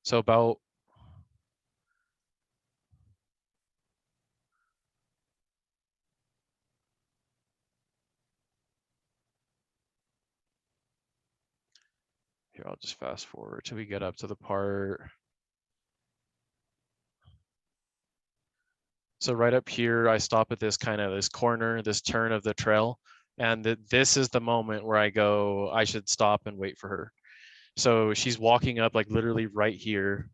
So about here, I'll just fast forward till we get up to the part. So right up here, I stop at this kind of this corner, this turn of the trail, and this is the moment where I go, I should stop and wait for her. So she's walking up like literally right here,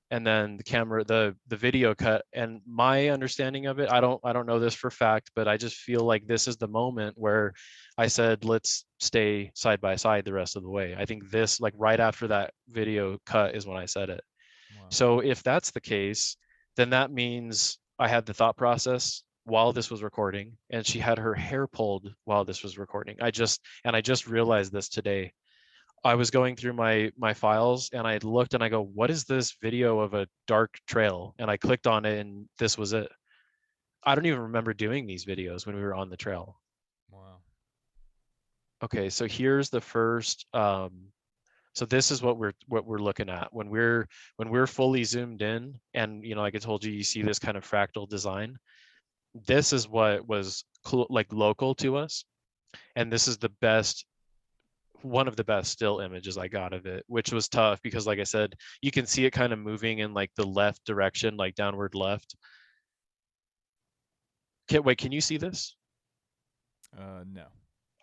and then the camera, the video cut. And my understanding of it, I don't know this for fact, but I just feel like this is the moment where I said, let's stay side by side the rest of the way. I think this, like right after that video cut, is when I said it. Wow. So if that's the case, then that means I had the thought process while this was recording, and she had her hair pulled while this was recording. I just realized this today. I was going through my files and I looked and I go, what is this video of a dark trail? And I clicked on it and this was it. I don't even remember doing these videos when we were on the trail. Wow. Okay, so here's the first so this is what we're looking at when we're fully zoomed in, and like I told you, you see this kind of fractal design. This is what was like local to us, and this is the best one of the best still images I got of it, which was tough because, like I said, you can see it kind of moving in like the left direction, like downward left. Wait, can you see this? No.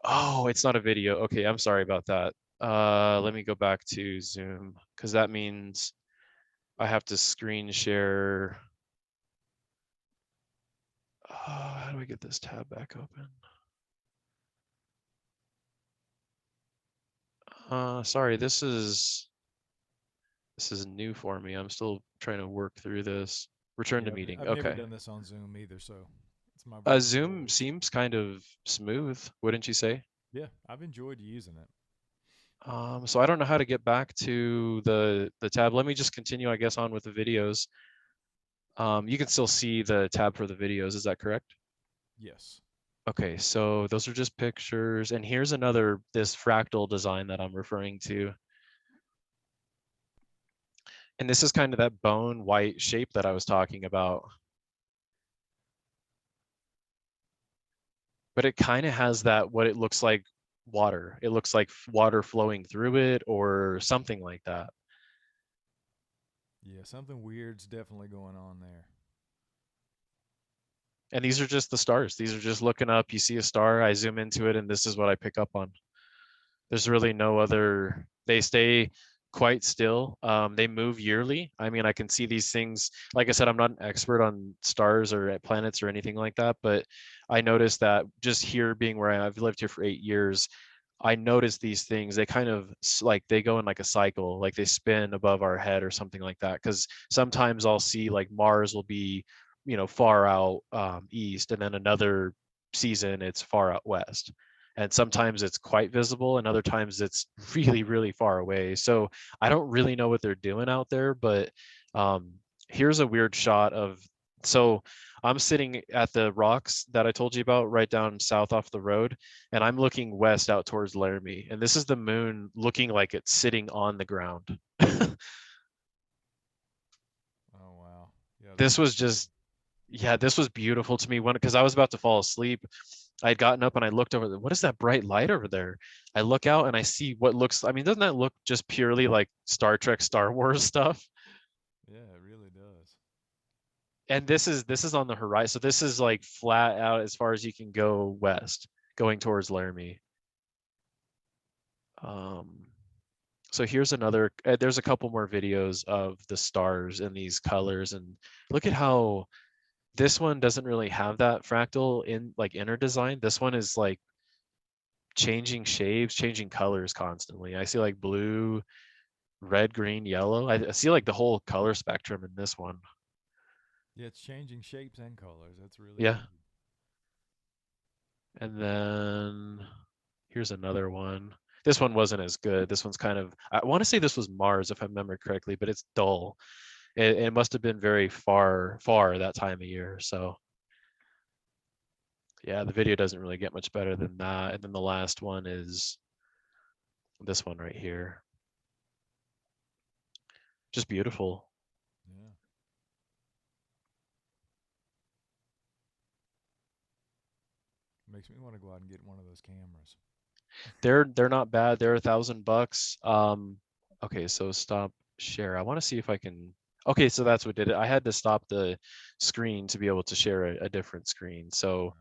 Oh, it's not a video. Okay, I'm sorry about that. Let me go back to Zoom because that means I have to screen share. How do I get this tab back open? Sorry, this is new for me. I'm still trying to work through this. Return to Yeah, meeting. I've never Okay. done this on Zoom either, so it's my first Zoom go. seems kind of smooth, wouldn't you say? Yeah, I've enjoyed using it. So I don't know how to get back to the tab. Let me just continue, I guess, on with the videos. You can still see the tab for the videos. Is that correct? Yes. Okay, so those are just pictures. And here's another, this fractal design that I'm referring to. And this is kind of that bone white shape that I was talking about. But it kind of has that, what it looks like water. It looks like water flowing through it or something like that. Yeah, something weird's definitely going on there. And these are just the stars. These are just looking up. You see a star, I zoom into it, and this is what I pick up on. There's really no other. They stay quite still. They move yearly. I mean, I can see these things. Like I said, I'm not an expert on stars or planets or anything like that, but I noticed that just here being where I've lived here for 8 years, I notice these things. They kind of like they go in like a cycle, like they spin above our head or something like that. Because sometimes I'll see like Mars will be, far out east, and then another season it's far out west. And sometimes it's quite visible, and other times it's really, really far away. So I don't really know what they're doing out there, but um, here's a weird shot of. So I'm sitting at the rocks that I told you about right down south off the road, and I'm looking west out towards Laramie, and this is the moon looking like it's sitting on the ground. Oh wow. Yeah, This that's was cool. just, yeah, this was beautiful to me when because I was about to fall asleep. I had gotten up and I looked over. What is that bright light over there? I look out and I see what looks. I mean, doesn't that look just purely like Star Trek, Star Wars stuff? Yeah, it really does. And this is on the horizon. So this is like flat out as far as you can go west. going towards Laramie. Um, so here's another. There's a couple more videos of the stars in these colors, and look at how this one doesn't really have that fractal in like inner design. This one is like changing shapes, changing colors constantly. I see like blue, red, green, yellow. I see like the whole color spectrum in this one. Yeah, it's changing shapes and colors. That's really Yeah. cool. And then here's another one. This one wasn't as good. This one's kind of, I want to say this was Mars if I remember correctly, but it's dull. It must have been very far, far that time of year. So yeah, the video doesn't really get much better than that. And then the last one is this one right here. Just beautiful. Yeah, makes me want to go out and get one of those cameras. They're not bad. They're $1,000. Okay, so stop share. I want to see if I can. Okay, so that's what did it. I had to stop the screen to be able to share a different screen. I gotcha.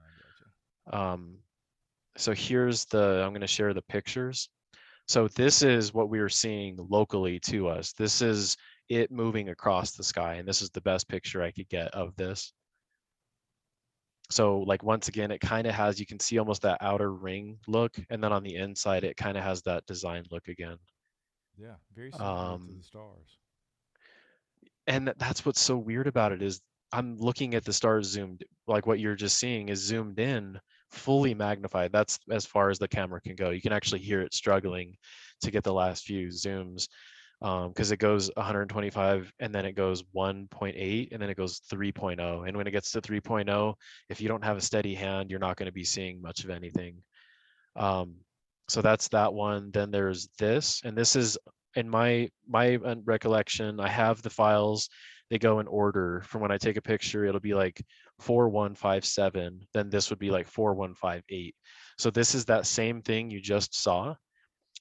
Um, so here's the. I'm going to share the pictures. So this is what we were seeing locally to us. This is it moving across the sky, and this is the best picture I could get of this. So like once again, it kind of has, you can see almost that outer ring look, and then on the inside, it kind of has that design look again. Yeah, very similar to Um, the stars. and that's what's so weird about it is I'm looking at the stars zoomed, like what you're just seeing is zoomed in, fully magnified. That's as far as the camera can go. You can actually hear it struggling to get the last few zooms because it goes 125 and then it goes 1.8 and then it goes 3.0. And when it gets to 3.0, if you don't have a steady hand, you're not going to be seeing much of anything. Um, so that's that one. Then there's this, and this is in my recollection. I have the files. They go in order. From when I take a picture, it'll be like 4157. Then this would be like 4158. So this is that same thing you just saw,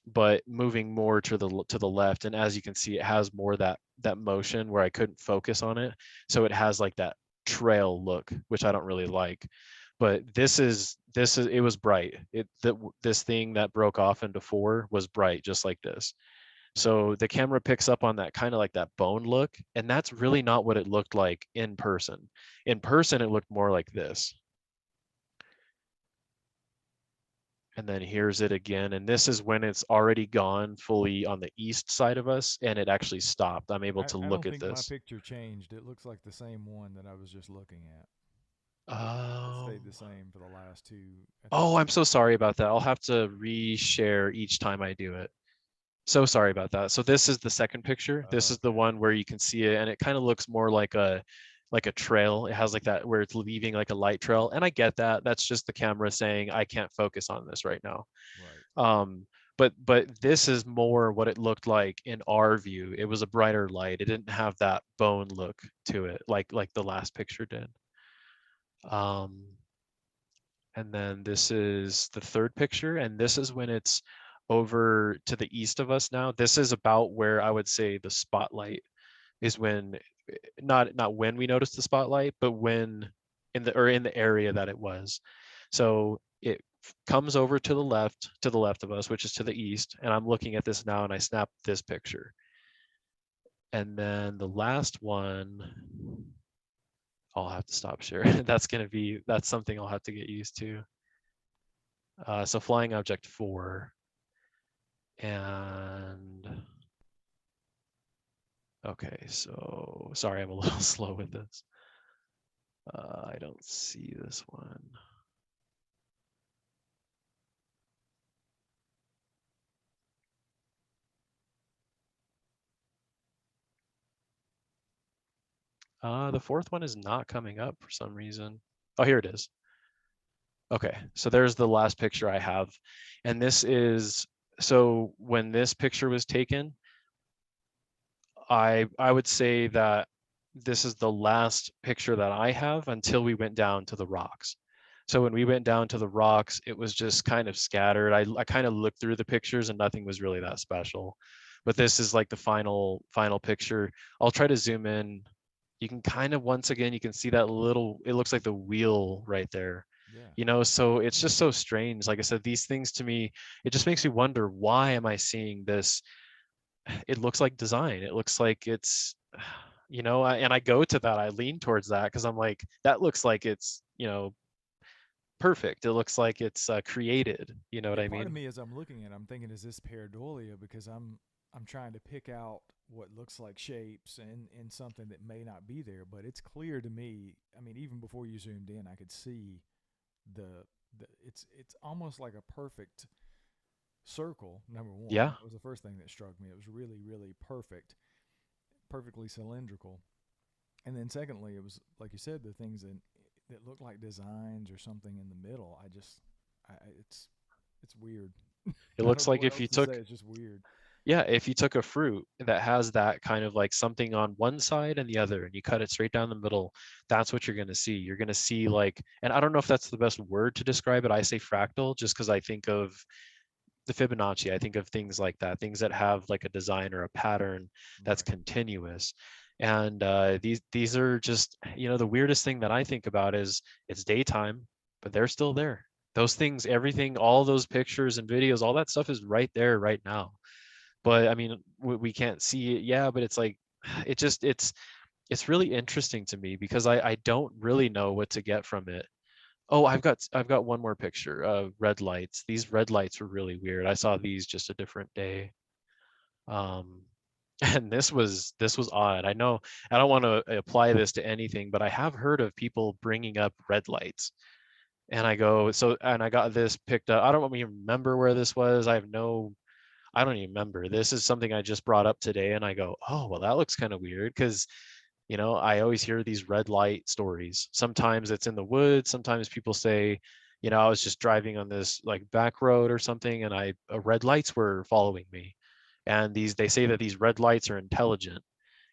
but moving more to the left. And as you can see, it has more that motion where I couldn't focus on it. So it has like that trail look, which I don't really like. But this is it was bright. This thing that broke off into four was bright, just like this. So the camera picks up on that kind of like that bone look, and that's really not what it looked like in person. In person, it looked more like this. And then here's it again. And this is when it's already gone fully on the east side of us and it actually stopped. I'm able to I look don't at think my this. picture changed. It looks like the same one that I was just looking at. It stayed the Um, same for the last two at the oh, I'm bottom. so sorry about that. I'll have to reshare each time I do it. So sorry about that. So this is the second picture. This is the Okay. one where you can see it and it kind of looks more like a trail. It has like that where it's leaving like a light trail. And I get that. That's just the camera saying I can't focus on this right now. Right. Um, but this is more what it looked like in our view. It was a brighter light. It didn't have that bone look to it like the last picture did. Um, and then this is the third picture, and this is when it's over to the east of us now. This is about where I would say the spotlight is when not when we noticed the spotlight, but when in the area that it was. So it comes over to the left of us, which is to the east, and I'm looking at this now and I snap this picture. And then the last one, I'll have to stop sharing. That's something I'll have to get used to. So flying object 4 and okay, so sorry, I'm a little slow with this. I don't see this one. The fourth one is not coming up for some reason. Oh, here it is. Okay, so there's the last picture I have. And this is, so when this picture was taken, I would say that this is the last picture that I have until we went down to the rocks. So when we went down to the rocks, it was just kind of scattered. I kind of looked through the pictures and nothing was really that special. But this is like the final picture. I'll try to zoom in. You can kind of once again you can see that little, it looks like the wheel right there. Yeah. So it's just so strange. Like I said, these things to me, it just makes me wonder, why am I seeing this? It looks like design. It looks like it's and I go to that, I lean towards that because I'm like, that looks like it's perfect. It looks like it's created. You know what Yeah, I part of mean? me as I'm looking at it, I'm thinking, is this pareidolia? Because I'm trying to pick out what looks like shapes and something that may not be there, but it's clear to me. I mean, even before you zoomed in, I could see the it's almost like a perfect circle. Number one, Yeah, that was the first thing that struck me. It was really, really perfect, perfectly cylindrical. And then secondly, it was like you said, the things that look like designs or something in the middle. It's weird. it I looks don't know like what if else you to say. took It's just weird. yeah, if you took a fruit that has that kind of like something on one side and the other, and you cut it straight down the middle, that's what you're going to see. You're going to see like, and I don't know if that's the best word to describe it. I say fractal just because I think of the Fibonacci. I think of things like that, things that have like a design or a pattern that's Right. continuous. And these are just, the weirdest thing that I think about is it's daytime, but they're still there. Those things, everything, all those pictures and videos, all that stuff is right there right now. But I mean, we can't see it. Yeah, but it's like, it's really interesting to me because I don't really know what to get from it. Oh, I've got one more picture of red lights. These red lights were really weird. I saw these just a different day. Um, and this was odd. I know I don't want to apply this to anything, but I have heard of people bringing up red lights. And I got this picked up. I don't even remember where this was. I don't even remember. This is something I just brought up today, and I go, oh, well, that looks kind of weird because I always hear these red light stories. Sometimes it's in the woods. Sometimes people say, I was just driving on this like back road or something, and red lights were following me. And they say that these red lights are intelligent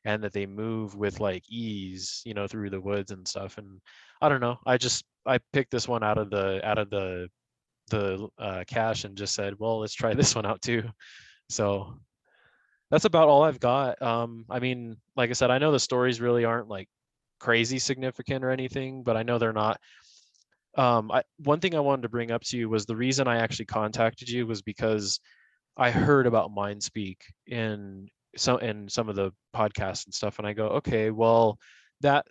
and that they move with like ease, through the woods and stuff. And I don't know. I picked this one out of the cache and just said, well, let's try this one out too. So that's about all I've got. I mean, like I said, I know the stories really aren't like crazy significant or anything, but I know they're not. One thing I wanted to bring up to you was the reason I actually contacted you was because I heard about Mindspeak in some of the podcasts and stuff, and I go, okay, well, that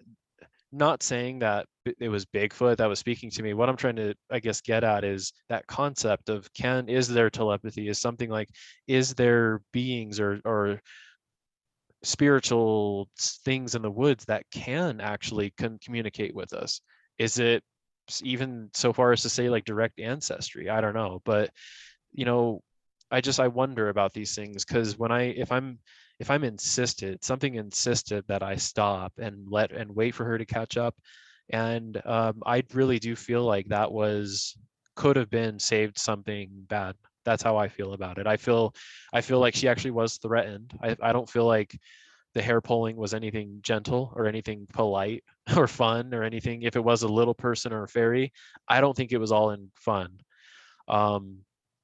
not saying that it was Bigfoot that was speaking to me. What I'm trying to, I guess, get at is that concept of is there telepathy? Is something like, is there beings or spiritual things in the woods that can actually communicate with us? Is it even so far as to say like direct ancestry? I don't know, but you know, I wonder about these things because if I'm insisted, something insisted that I stop and wait for her to catch up, and I really do feel like that could have been saved something bad. That's how I feel about it. I feel like she actually was threatened. I don't feel like the hair pulling was anything gentle or anything polite or fun or anything. If it was a little person or a fairy, I don't think it was all in fun. um,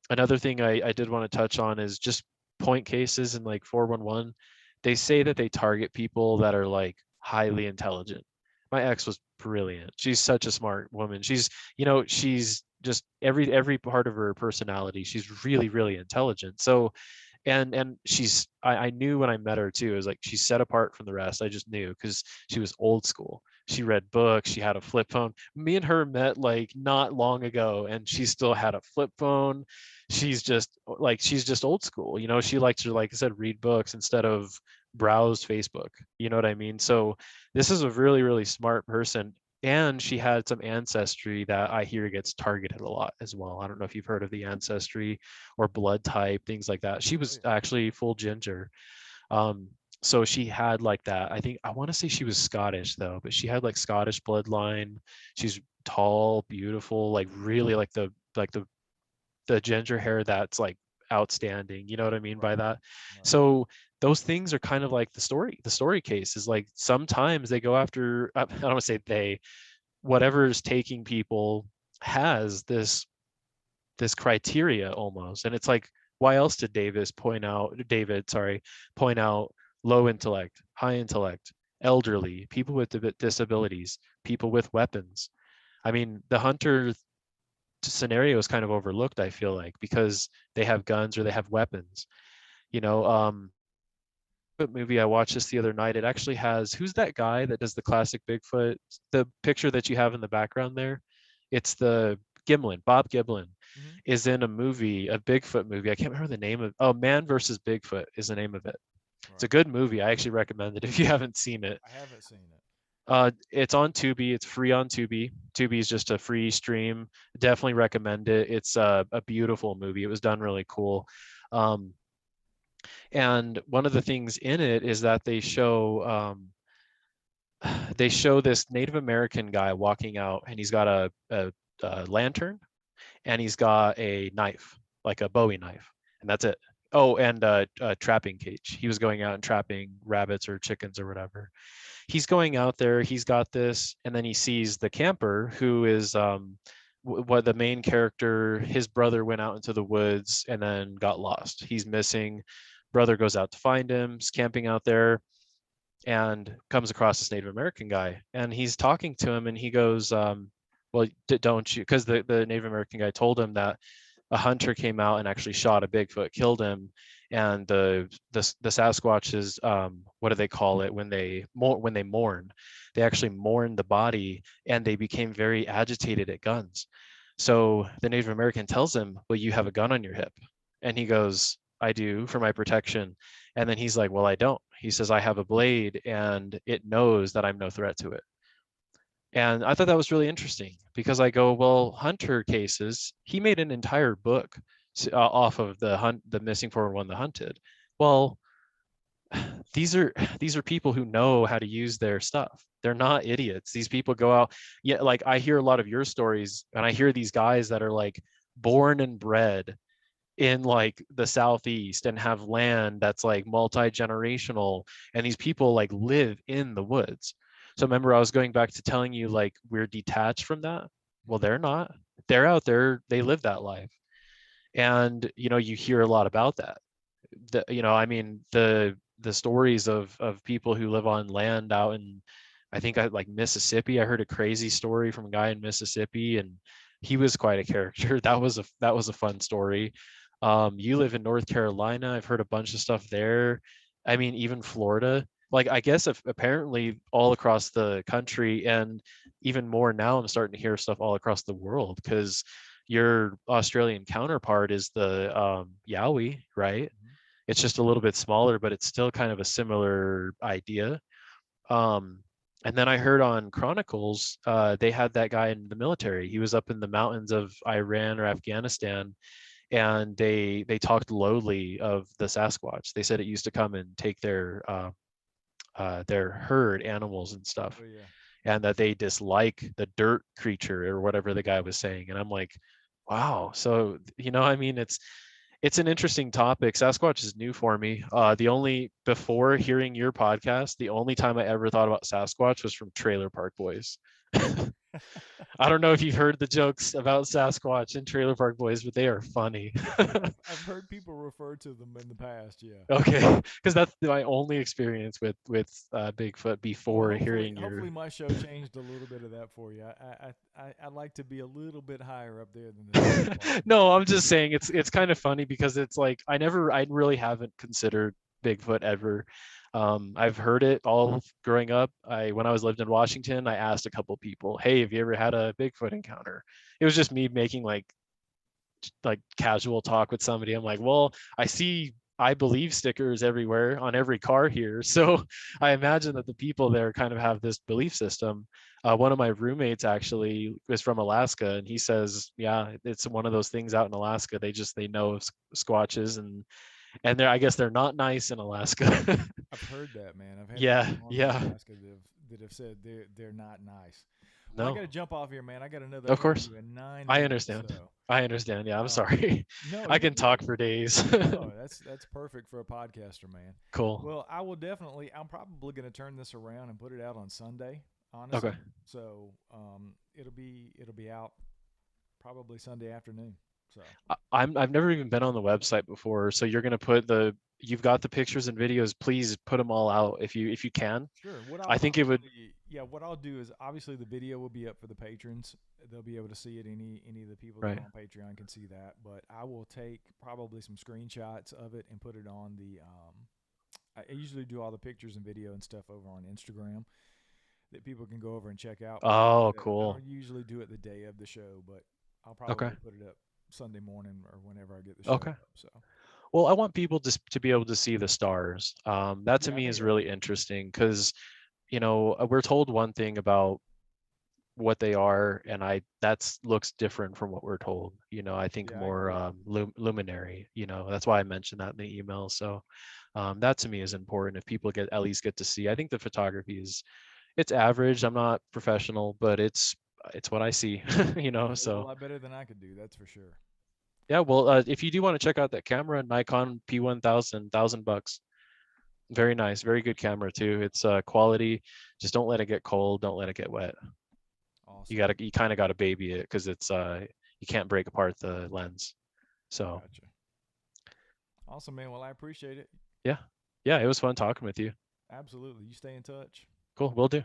Another thing I did want to touch on is just point cases in like 411. They say that they target people that are like highly intelligent. My ex was brilliant. She's such a smart woman. She's just every part of her personality. She's really, really intelligent. So and I knew when I met her too, it was like she's set apart from the rest. I just knew because she was old school. She read books, she had a flip phone. Me and her met like not long ago, and she still had a flip phone. She's just old school. She likes to, like I said, read books instead of browse Facebook. You know what I mean? So this is a really, really smart person. And she had some ancestry that I hear gets targeted a lot as well. I don't know if you've heard of the ancestry or blood type, things like that. She Oh was yeah. actually full ginger. Um, so she had like that. I want to say she was Scottish though, but she had like Scottish bloodline. She's tall, beautiful, like really like the ginger hair that's like outstanding. You know what I mean by Right. that? Right. So those things are kind of like the story. The story case is like sometimes they go after. I don't want to say they. Whatever's taking people has this criteria almost, and it's like, why else did David, sorry, point out low intellect, high intellect, elderly, people with disabilities, people with weapons? I mean, the hunter scenario is kind of overlooked, I feel like, because they have guns or they have weapons. You know, movie I watched this the other night. It actually has, who's that guy that does the classic Bigfoot? The picture that you have in the background there, it's the Gimlin, Bob Giblin Hmm. is in a movie, a Bigfoot movie. I can't remember the name of. Oh, Man versus Bigfoot is the name of it. It's a Right. good movie. I actually recommend it if you haven't seen it. I haven't seen it. It's on Tubi. It's free on Tubi. Tubi is just a free stream. Definitely recommend it. It's a beautiful movie. It was done really cool. Um, and one of the things in it is that they show this Native American guy walking out, and he's got a lantern, and he's got a knife, like a Bowie knife, and that's it. Oh, and a trapping cage. He was going out and trapping rabbits or chickens or whatever. He's going out there. He's got this, and then he sees the camper, who is what the main character. His brother went out into the woods and then got lost. He's missing. Brother goes out to find him. He's camping out there and comes across this Native American guy, and he's talking to him, and he goes, "Well, don't you?" Because the Native American guy told him that a hunter came out and actually shot a Bigfoot, killed him, and the Sasquatches, what do they call it when they mourn? They actually mourn the body, and they became very agitated at guns. So the Native American tells him, "Well, you have a gun on your hip," and he goes, "I do for my protection." And then he's like, "Well, I don't." He says, "I have a blade, and it knows that I'm no threat to it." And I thought that was really interesting because I go, well, hunter cases, he made an entire book off of the missing 411, the hunted. Well, these are these are people who know how to use their stuff. They're not idiots. These people go out. Yeah, like I hear a lot of your stories, and I hear these guys that are like born and bred in like the southeast and have land that's like multi-generational, and these people like live in the woods. So remember I was going back to telling you like we're detached from that. Well, Hmm. they're not. They're out there, they live that life. And you hear a lot about that. I mean, the stories of people who live on land out in, I think, I like Mississippi. I heard a crazy story from a guy in Mississippi, and he was quite a character. That was a fun story. You live in North Carolina. I've heard a bunch of stuff there. I mean, even Florida. Like, I guess if apparently all across the country, and even more now, I'm starting to hear stuff all across the world because your Australian counterpart is the Yowie, right? Hmm. It's just a little bit smaller, but it's still kind of a similar idea. Um, and then I heard on Chronicles, they had that guy in the military. He was up in the mountains of Iran or Afghanistan, and they talked lowly of the Sasquatch. They said it used to come and take their herd animals and stuff, Oh yeah. and that they dislike the dirt creature or whatever the guy was saying. And I'm like, wow. So I mean, it's an interesting topic. Sasquatch is new for me. The only before hearing your podcast, the only time I ever thought about Sasquatch was from Trailer Park Boys. I don't know if you've heard the jokes about Sasquatch and Trailer Park Boys, but they are funny. I've heard people refer to them in the past. Yeah. Okay, because that's my only experience with Bigfoot Well, before hopefully, hearing your. hopefully my show changed a little bit of that for you. I like to be a little bit higher up there than the trailer park No, boys. I'm just saying it's kind of funny because it's like I really haven't considered Bigfoot ever. I've heard it all growing up. When I was lived in Washington, I asked a couple people, "Hey, have you ever had a Bigfoot encounter?" It was just me making like casual talk with somebody. I'm like, well, I see I believe stickers everywhere on every car here. So I imagine that the people there kind of have this belief system. One of my roommates actually is from Alaska, and he says, yeah, it's one of those things out in Alaska. They know of squatches, and I guess they're not nice in Alaska. I've heard that, man. I've had Yeah, people on from yeah. Alaska that have said they're not nice. Well, I got No, to jump off here, man. I got another of course. interview in nine I minutes. understand. So, I understand. Yeah, I'm um, sorry. no, I you're can good. talk for days. No, that's perfect for a podcaster, man. Cool. Well, I will definitely. I'm probably going to turn this around and put it out on Sunday. Okay. Honestly, so it'll be out probably Sunday afternoon. So I've never even been on the website before, so you're gonna you've got the pictures and videos. Please put them all out if you can. sure. What I'll I think it would. probably Yeah, what I'll do is obviously the video will be up for the patrons. They'll be able to see it. Any of the people that are Right. on Patreon can see that. But I will take probably some screenshots of it and put it on the. I usually do all the pictures and video and stuff over on Instagram that people can go over and check out. But Oh, I cool. don't usually do it the day of the show, but I'll Okay. probably put it up Sunday morning or whenever I get the show Okay. up. So Well, I want people to be able to see the stars. That to yeah, I me think is that really interesting because, we're told one thing about what they are, and I that's looks different from what we're told. I think yeah, I more agree. luminary. That's why I mentioned that in the email. So that to me is important. If people at least get to see, I think the photography is it's average. I'm not professional, but it's what I see. Yeah, it was a So lot better than I could do. That's for sure. yeah. Well, if you do want to check out that camera, Nikon P1000, $1,000. Very nice, very good camera too. It's quality. Just don't let it get cold. Don't let it get wet. Awesome. You kind of got to baby it because it's you can't break apart the lens. So Gotcha. Awesome, man. Well, I appreciate it. yeah, yeah, it was fun talking with you. Absolutely. You stay in touch. Cool, we'll do.